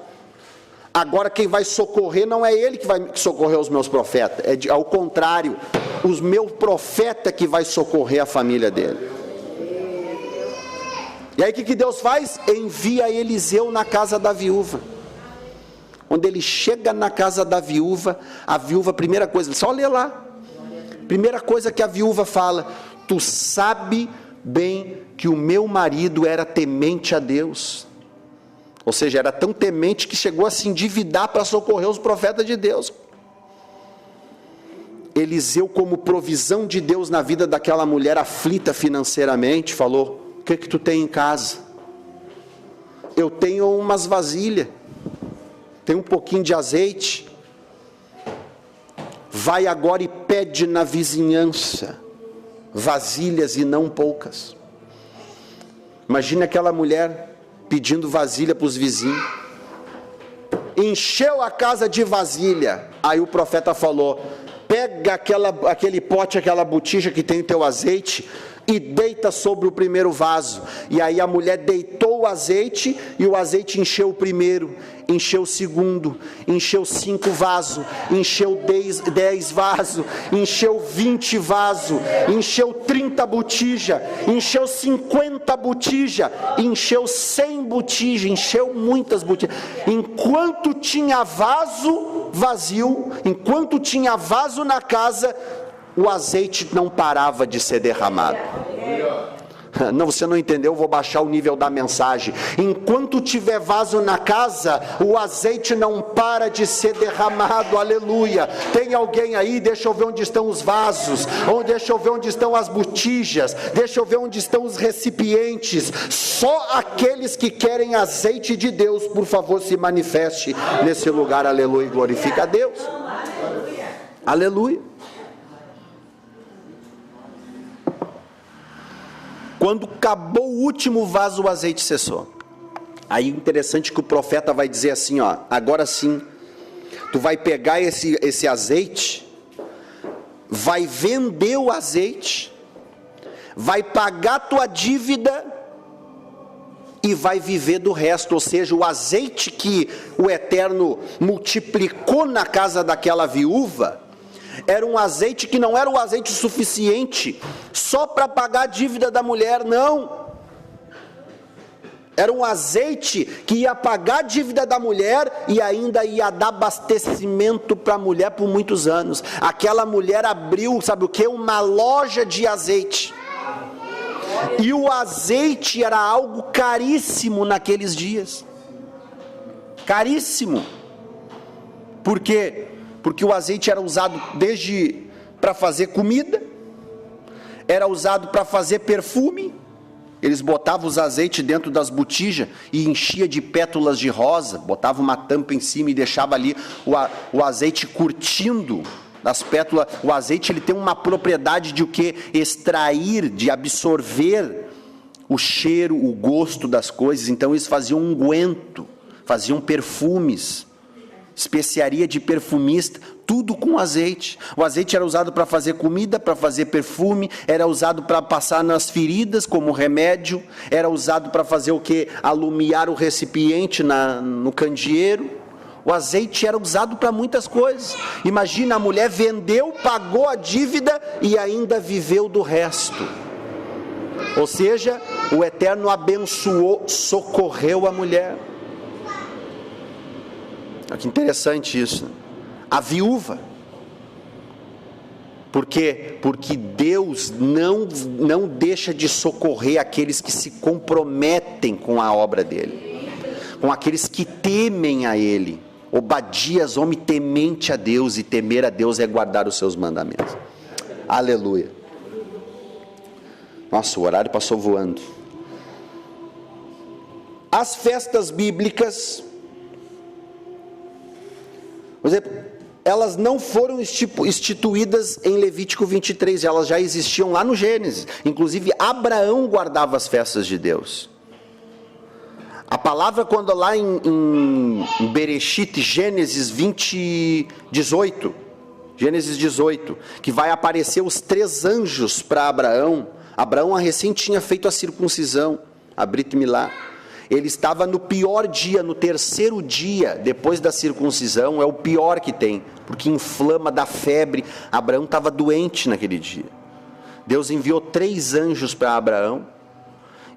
Agora quem vai socorrer não é ele que vai socorrer os meus profetas, é ao contrário, os meus profetas que vai socorrer a família dele. E aí o que Deus faz? Envia Eliseu na casa da viúva. Quando ele chega na casa da viúva, a viúva, primeira coisa, só lê lá. Primeira coisa que a viúva fala: tu sabe bem que o meu marido era temente a Deus. Ou seja, era tão temente que chegou a se endividar para socorrer os profetas de Deus. Eliseu, como provisão de Deus na vida daquela mulher aflita financeiramente, falou: o que tu tem em casa? Eu tenho umas vasilhas, tenho um pouquinho de azeite. Vai agora e pede na vizinhança vasilhas, e não poucas. Imagina aquela mulher pedindo vasilha para os vizinhos. Encheu a casa de vasilha. Aí o profeta falou: pega aquele pote, aquela botija que tem o teu azeite, e deita sobre o primeiro vaso. E aí a mulher deitou o azeite, e o azeite encheu o primeiro, encheu o segundo, encheu 5 vasos, encheu 10 vasos, encheu 20 vasos, encheu 30 botija, encheu 50 botija, encheu 100 botija, encheu muitas botijas. Enquanto tinha vaso vazio, enquanto tinha vaso na casa, o azeite não parava de ser derramado. Não, você não entendeu, eu vou baixar o nível da mensagem. Enquanto tiver vaso na casa, o azeite não para de ser derramado. Aleluia. Tem alguém aí? Deixa eu ver onde estão os vasos, deixa eu ver onde estão as botijas, deixa eu ver onde estão os recipientes. Só aqueles que querem azeite de Deus, por favor, se manifeste nesse lugar. Aleluia, glorifica a Deus. Aleluia. Quando acabou o último vaso, o azeite cessou. Aí interessante que o profeta vai dizer assim, ó: agora sim, tu vai pegar esse azeite, vai vender o azeite, vai pagar tua dívida e vai viver do resto. Ou seja, o azeite que o Eterno multiplicou na casa daquela viúva, era um azeite que não era o azeite suficiente só para pagar a dívida da mulher, não. Era um azeite que ia pagar a dívida da mulher e ainda ia dar abastecimento para a mulher por muitos anos. Aquela mulher abriu, sabe o que? Uma loja de azeite. E o azeite era algo caríssimo naqueles dias. Caríssimo. Por quê? Porque o azeite era usado desde para fazer comida, era usado para fazer perfume. Eles botavam os azeites dentro das botijas e enchia de pétalas de rosa, botava uma tampa em cima e deixava ali o azeite curtindo das pétalas. O azeite, ele tem uma propriedade de o que? Extrair, de absorver o cheiro, o gosto das coisas. Então eles faziam unguento, faziam perfumes, especiaria de perfumista, tudo com azeite. O azeite era usado para fazer comida, para fazer perfume, era usado para passar nas feridas como remédio, era usado para fazer o que? Alumiar o recipiente no candeeiro. O azeite era usado para muitas coisas. Imagina, a mulher vendeu, pagou a dívida e ainda viveu do resto. Ou seja, o Eterno abençoou, socorreu a mulher. Olha que interessante isso. A viúva. Por quê? Porque Deus não deixa de socorrer aqueles que se comprometem com a obra dele, com aqueles que temem a ele. Obadias, homem temente a Deus, e temer a Deus é guardar os seus mandamentos. Aleluia. Nossa, o horário passou voando. As festas bíblicas, por exemplo, elas não foram instituídas em Levítico 23, elas já existiam lá no Gênesis. Inclusive Abraão guardava as festas de Deus. A palavra, quando lá em Bereshit, Gênesis 18, que vai aparecer os 3 anjos para Abraão. Abraão recém tinha feito a circuncisão, a Brit Milá. Ele estava no pior dia, no 3º dia, depois da circuncisão, é o pior que tem, porque inflama, dá febre. Abraão estava doente naquele dia. Deus enviou 3 anjos para Abraão,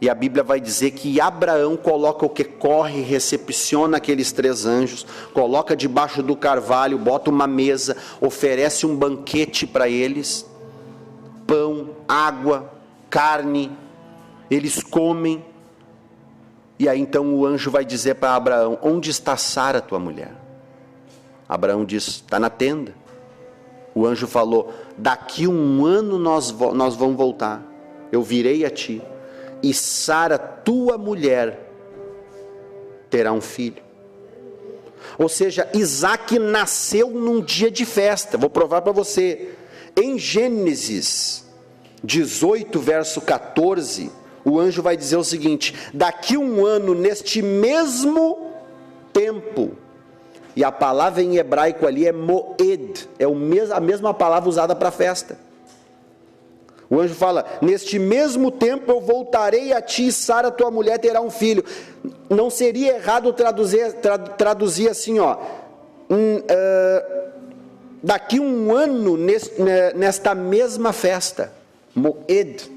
e a Bíblia vai dizer que Abraão coloca o que? Corre, recepciona aqueles 3 anjos, coloca debaixo do carvalho, bota uma mesa, oferece um banquete para eles, pão, água, carne, eles comem. E aí então o anjo vai dizer para Abraão: onde está Sara, tua mulher? Abraão diz: está na tenda. O anjo falou: daqui 1 ano nós vamos voltar, eu virei a ti, e Sara, tua mulher, terá um filho. Ou seja, Isaac nasceu num dia de festa. Vou provar para você. Em Gênesis 18, verso 14, o anjo vai dizer o seguinte: daqui 1 ano, neste mesmo tempo, e a palavra em hebraico ali é moed, é a mesma palavra usada para festa. O anjo fala: neste mesmo tempo eu voltarei a ti, e Sara, tua mulher, terá um filho. Não seria errado traduzir assim, ó, daqui 1 ano, nesta mesma festa, moed.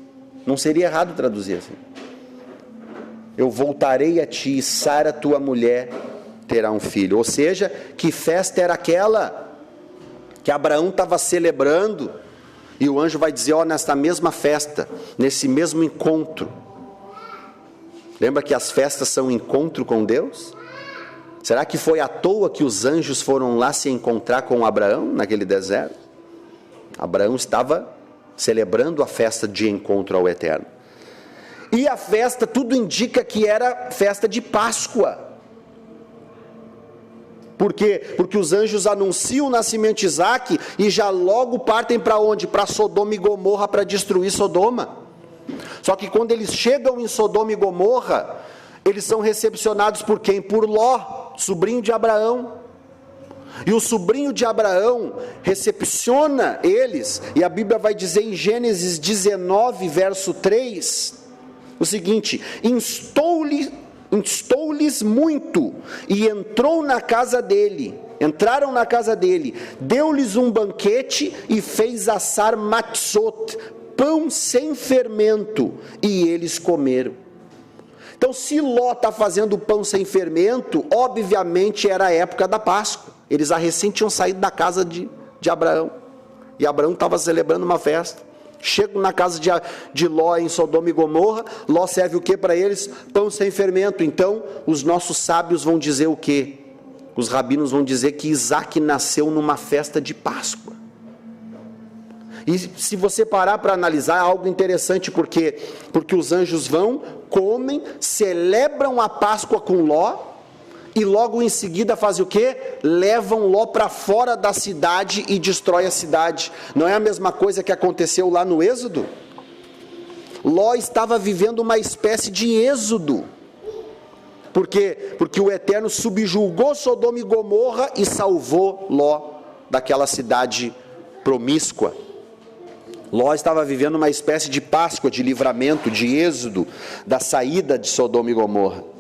Não seria errado traduzir assim. Eu voltarei a ti, e Sara, tua mulher, terá um filho. Ou seja, que festa era aquela que Abraão estava celebrando? E o anjo vai dizer: ó, nesta mesma festa, nesse mesmo encontro. Lembra que as festas são encontro com Deus? Será que foi à toa que os anjos foram lá se encontrar com Abraão naquele deserto? Abraão estava celebrando a festa de encontro ao Eterno. E a festa, tudo indica que era festa de Páscoa. Por quê? Porque os anjos anunciam o nascimento de Isaac e já logo partem para onde? Para Sodoma e Gomorra, para destruir Sodoma. Só que quando eles chegam em Sodoma e Gomorra, eles são recepcionados por quem? Por Ló, sobrinho de Abraão. E o sobrinho de Abraão recepciona eles, e a Bíblia vai dizer em Gênesis 19, verso 3, o seguinte: instou-lhes muito, e entraram na casa dele, deu-lhes um banquete, e fez assar matzot, pão sem fermento, e eles comeram. Então, se Ló está fazendo pão sem fermento, obviamente era a época da Páscoa. Eles recém tinham saído da casa de Abraão, e Abraão estava celebrando uma festa. Chegam na casa de Ló em Sodoma e Gomorra. Ló serve o que para eles? Pão sem fermento. Então os nossos sábios vão dizer o que? Os rabinos vão dizer que Isaac nasceu numa festa de Páscoa. E se você parar para analisar, é algo interessante, porque os anjos vão, comem, celebram a Páscoa com Ló, e logo em seguida fazem o quê? Levam Ló para fora da cidade e destrói a cidade. Não é a mesma coisa que aconteceu lá no Êxodo? Ló estava vivendo uma espécie de êxodo. Por quê? Porque o Eterno subjugou Sodoma e Gomorra e salvou Ló daquela cidade promíscua. Ló estava vivendo uma espécie de Páscoa, de livramento, de êxodo, da saída de Sodoma e Gomorra.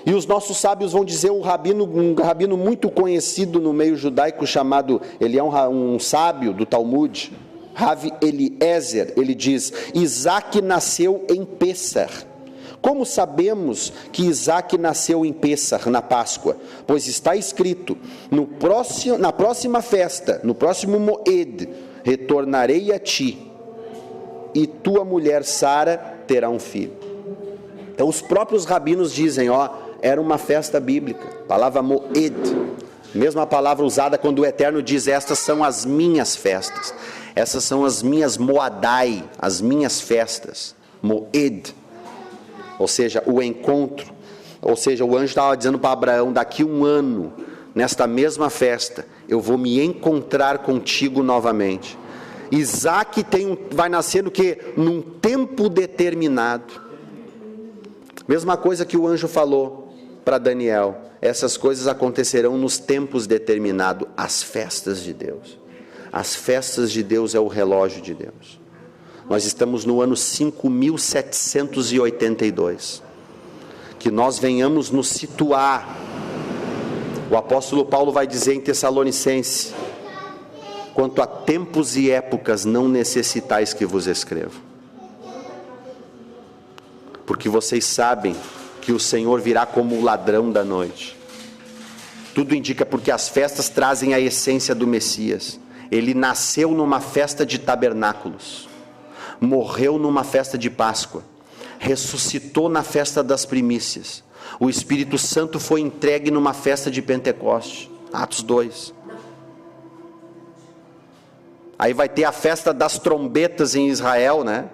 E os nossos sábios vão dizer, um rabino muito conhecido no meio judaico, chamado, ele é um sábio do Talmud, Rav Eliezer, ele diz: Isaac nasceu em Pessar. Como sabemos que Isaac nasceu em Pessar, na Páscoa? Pois está escrito, na próxima festa, no próximo Moed, retornarei a ti, e tua mulher Sara terá um filho. Então os próprios rabinos dizem, era uma festa bíblica, palavra Moed, mesma palavra usada quando o Eterno diz, estas são as minhas festas, essas são as minhas Moadai, as minhas festas, Moed, ou seja, o encontro, ou seja, o anjo estava dizendo para Abraão, daqui 1 ano, nesta mesma festa, eu vou me encontrar contigo novamente. Isaac vai nascer no quê? Num tempo determinado. Mesma coisa que o anjo falou para Daniel, essas coisas acontecerão nos tempos determinados, as festas de Deus. As festas de Deus é o relógio de Deus. Nós estamos no ano 5782. Que nós venhamos nos situar. O apóstolo Paulo vai dizer em Tessalonicenses, quanto a tempos e épocas não necessitais que vos escrevo. Porque vocês sabem que o Senhor virá como o ladrão da noite. Tudo indica porque as festas trazem a essência do Messias. Ele nasceu numa festa de tabernáculos, morreu numa festa de Páscoa, ressuscitou na festa das primícias. O Espírito Santo foi entregue numa festa de Pentecoste, Atos 2. Aí vai ter a festa das trombetas em Israel, né?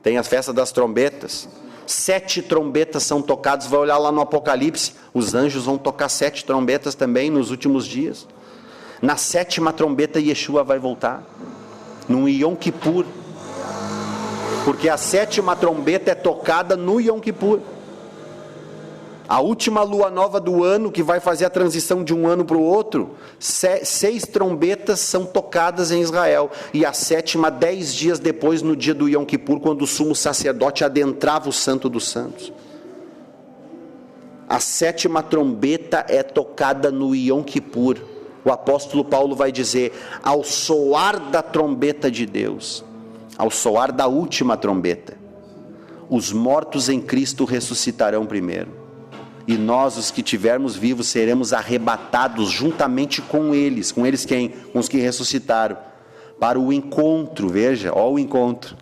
Tem a festa das trombetas. 7 trombetas são tocadas, vai olhar lá no Apocalipse, os anjos vão tocar 7 trombetas também nos últimos dias. Na 7ª trombeta, Yeshua vai voltar, no Yom Kippur, porque a 7ª trombeta é tocada no Yom Kippur, a última lua nova do ano, que vai fazer a transição de um ano para o outro. 6 trombetas são tocadas em Israel, e a 7ª 10 dias depois, no dia do Yom Kippur, quando o sumo sacerdote adentrava o Santo dos Santos. A 7ª trombeta é tocada no Yom Kippur. O apóstolo Paulo vai dizer: ao soar da trombeta de Deus, ao soar da última trombeta, os mortos em Cristo ressuscitarão primeiro. E nós, os que tivermos vivos, seremos arrebatados juntamente com eles. Com eles quem? Com os que ressuscitaram. Para o encontro, veja, ó o encontro,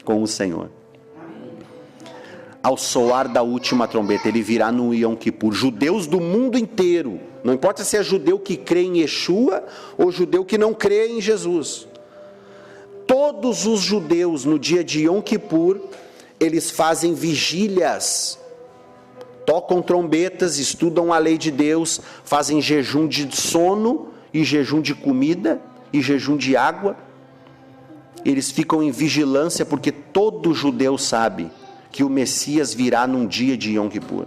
com o Senhor. Ao soar da última trombeta, ele virá no Yom Kippur. Judeus do mundo inteiro, não importa se é judeu que crê em Yeshua, ou judeu que não crê em Jesus. Todos os judeus, no dia de Yom Kippur, eles fazem vigílias, tocam trombetas, estudam a lei de Deus, fazem jejum de sono, e jejum de comida, e jejum de água. Eles ficam em vigilância, porque todo judeu sabe que o Messias virá num dia de Yom Kippur.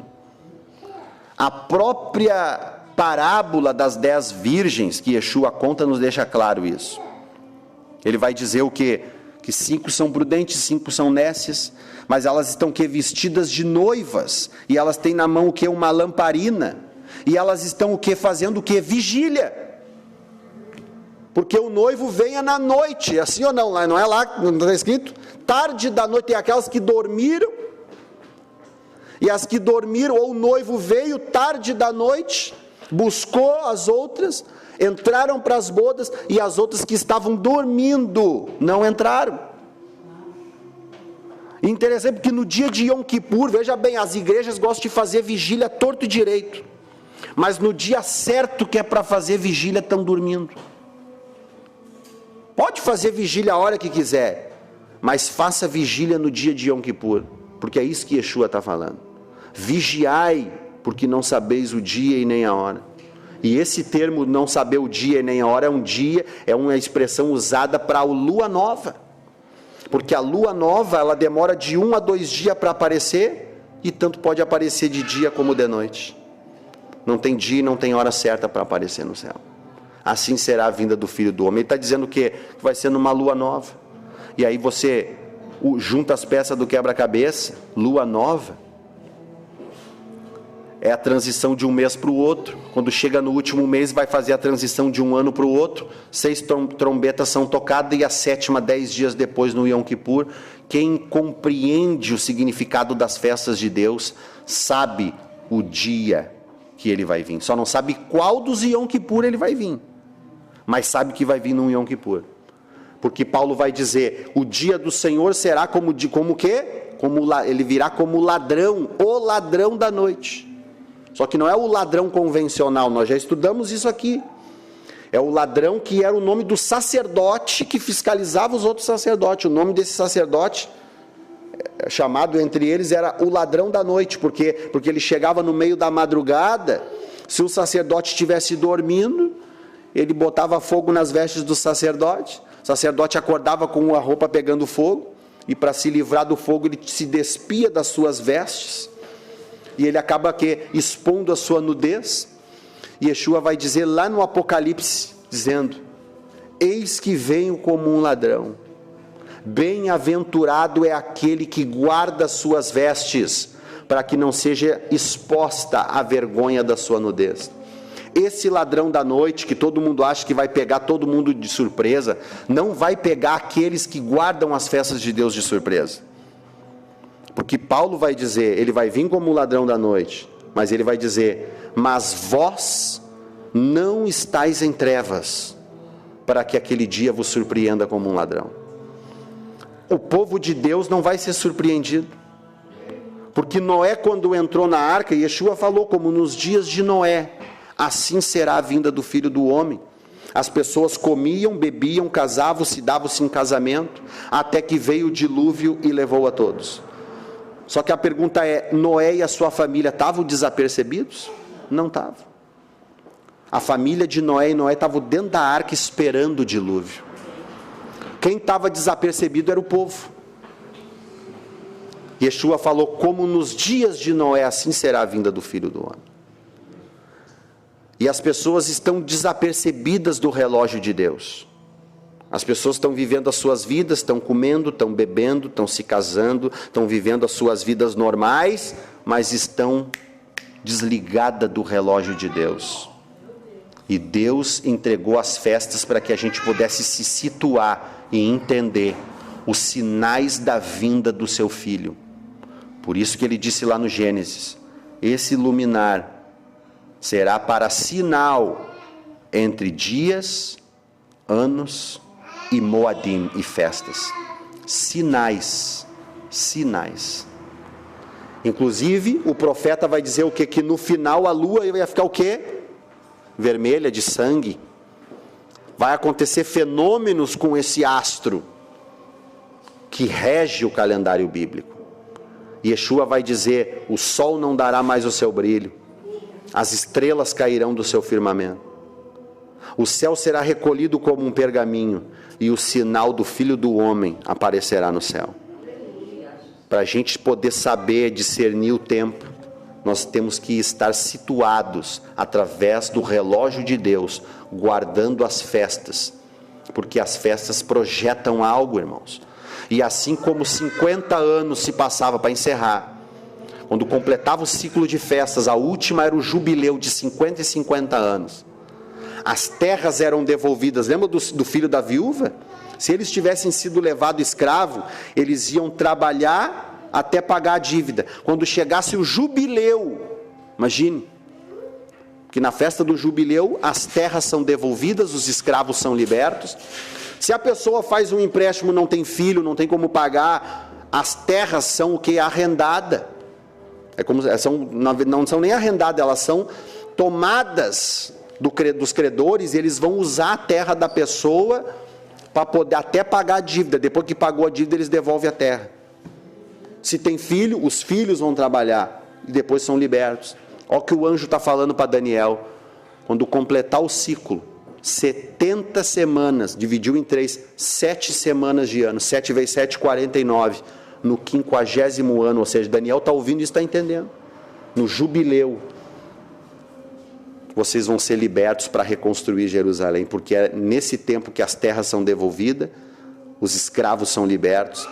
A própria parábola das 10 virgens que Yeshua conta nos deixa claro isso. Ele vai dizer o quê? Que 5 são prudentes, 5 são nécias, mas elas estão vestidas de noivas, e elas têm na mão o que? Uma lamparina, e elas estão o que? Fazendo o que? Vigília, porque o noivo venha na noite, assim ou não? Não é lá, não está escrito? Tarde da noite. Tem aquelas que dormiram, e as que dormiram, ou o noivo veio tarde da noite, buscou as outras, entraram para as bodas, e as outras que estavam dormindo não entraram. Interessante, porque no dia de Yom Kippur, veja bem, as igrejas gostam de fazer vigília torto e direito, mas no dia certo que é para fazer vigília, estão dormindo. Pode fazer vigília a hora que quiser, mas faça vigília no dia de Yom Kippur, porque é isso que Yeshua está falando. Vigiai, porque não sabeis o dia e nem a hora. E esse termo, não saber o dia e nem a hora, é uma expressão usada para a lua nova. Porque a lua nova, ela demora de 1 a 2 dias para aparecer, e tanto pode aparecer de dia como de noite. Não tem dia e não tem hora certa para aparecer no céu. Assim será a vinda do Filho do Homem. Ele está dizendo o quê? Que vai ser numa lua nova. E aí você junta as peças do quebra-cabeça. Lua nova é a transição de um mês para o outro. Quando chega no último mês, vai fazer a transição de um ano para o outro. 6 trombetas são tocadas, e a 7ª 10 dias depois, no Yom Kippur. Quem compreende o significado das festas de Deus sabe o dia que ele vai vir. Só não sabe qual dos Yom Kippur ele vai vir, mas sabe que vai vir num Yom Kippur. Porque Paulo vai dizer: o dia do Senhor será como o quê? Ele virá como ladrão, o ladrão da noite. Só que não é o ladrão convencional, nós já estudamos isso aqui. É o ladrão que era o nome do sacerdote que fiscalizava os outros sacerdotes. O nome desse sacerdote, chamado entre eles, era o ladrão da noite, porque ele chegava no meio da madrugada. Se o sacerdote estivesse dormindo, ele botava fogo nas vestes do sacerdote. O sacerdote acordava com a roupa pegando fogo, e para se livrar do fogo, ele se despia das suas vestes, e ele acaba expondo a sua nudez. E Yeshua vai dizer lá no Apocalipse, dizendo: eis que venho como um ladrão, bem-aventurado é aquele que guarda as suas vestes, para que não seja exposta a vergonha da sua nudez. Esse ladrão da noite, que todo mundo acha que vai pegar todo mundo de surpresa, não vai pegar aqueles que guardam as festas de Deus de surpresa. Porque Paulo vai dizer, ele vai vir como o ladrão da noite, mas ele vai dizer: mas vós não estáis em trevas, para que aquele dia vos surpreenda como um ladrão. O povo de Deus não vai ser surpreendido, porque Noé, quando entrou na arca, Yeshua falou, como nos dias de Noé, assim será a vinda do Filho do Homem. As pessoas comiam, bebiam, casavam, se davam-se em casamento, até que veio o dilúvio e levou a todos. Só que a pergunta é, Noé e a sua família estavam desapercebidos? Não estavam. A família de Noé e Noé estavam dentro da arca esperando o dilúvio. Quem estava desapercebido era o povo. Yeshua falou, como nos dias de Noé, assim será a vinda do Filho do Homem. E as pessoas estão desapercebidas do relógio de Deus. As pessoas estão vivendo as suas vidas, estão comendo, estão bebendo, estão se casando, estão vivendo as suas vidas normais, mas estão desligadas do relógio de Deus. E Deus entregou as festas para que a gente pudesse se situar e entender os sinais da vinda do seu Filho. Por isso que ele disse lá no Gênesis, esse luminar será para sinal entre dias, anos e Moadim e festas. Sinais. Inclusive, o profeta vai dizer o quê? Que no final a lua vai ficar o quê? Vermelha, de sangue. Vai acontecer fenômenos com esse astro que rege o calendário bíblico. Yeshua vai dizer, o sol não dará mais o seu brilho, as estrelas cairão do seu firmamento, o céu será recolhido como um pergaminho, e o sinal do Filho do Homem aparecerá no céu. Para a gente poder saber, discernir o tempo, nós temos que estar situados através do relógio de Deus, guardando as festas, porque as festas projetam algo, irmãos. E assim como 50 anos se passava para encerrar, quando completava o ciclo de festas, a última era o jubileu de 50 e 50 anos. As terras eram devolvidas. Lembra do filho da viúva? Se eles tivessem sido levados escravo, eles iam trabalhar até pagar a dívida. Quando chegasse o jubileu, imagine, que na festa do jubileu as terras são devolvidas, os escravos são libertos. Se a pessoa faz um empréstimo, não tem filho, não tem como pagar, as terras são o que? Arrendada. Não são nem arrendadas, elas são tomadas dos credores, e eles vão usar a terra da pessoa para poder até pagar a dívida. Depois que pagou a dívida, eles devolvem a terra. Se tem filho, os filhos vão trabalhar e depois são libertos. Olha o que o anjo está falando para Daniel. Quando completar o ciclo, 70 semanas, dividiu em 3, 7 semanas de ano, 7 vezes 7, 49, no 50º ano, ou seja, Daniel está ouvindo e está entendendo. No jubileu, vocês vão ser libertos para reconstruir Jerusalém, porque é nesse tempo que as terras são devolvidas, os escravos são libertos.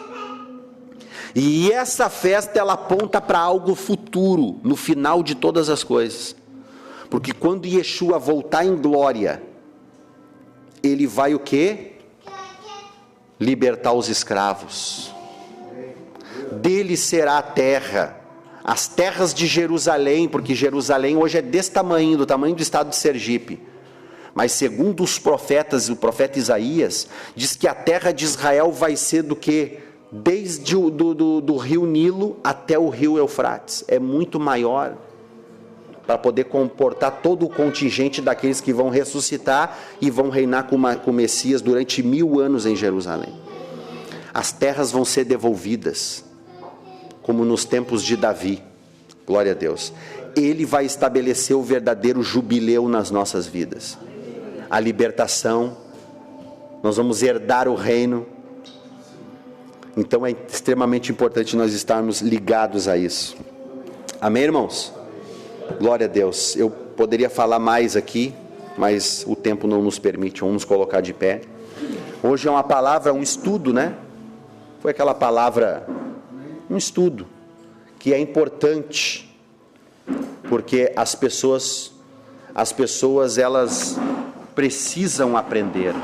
E essa festa, ela aponta para algo futuro, no final de todas as coisas. Porque quando Yeshua voltar em glória, ele vai o quê? Libertar os escravos. Dele será a terra, as terras de Jerusalém, porque Jerusalém hoje é desse tamanho, do tamanho do estado de Sergipe. Mas segundo os profetas, o profeta Isaías, diz que a terra de Israel vai ser do quê? Desde do rio Nilo até o rio Eufrates. É muito maior, para poder comportar todo o contingente daqueles que vão ressuscitar e vão reinar com o Messias durante 1000 anos em Jerusalém. As terras vão ser devolvidas, como nos tempos de Davi. Glória a Deus. Ele vai estabelecer o verdadeiro jubileu nas nossas vidas. A libertação, nós vamos herdar o reino. Então é extremamente importante nós estarmos ligados a isso. Amém, irmãos? Glória a Deus. Eu poderia falar mais aqui, mas o tempo não nos permite. Vamos nos colocar de pé. Hoje é uma palavra, um estudo, né? Foi aquela palavra, um estudo, que é importante, porque as pessoas elas precisam aprender.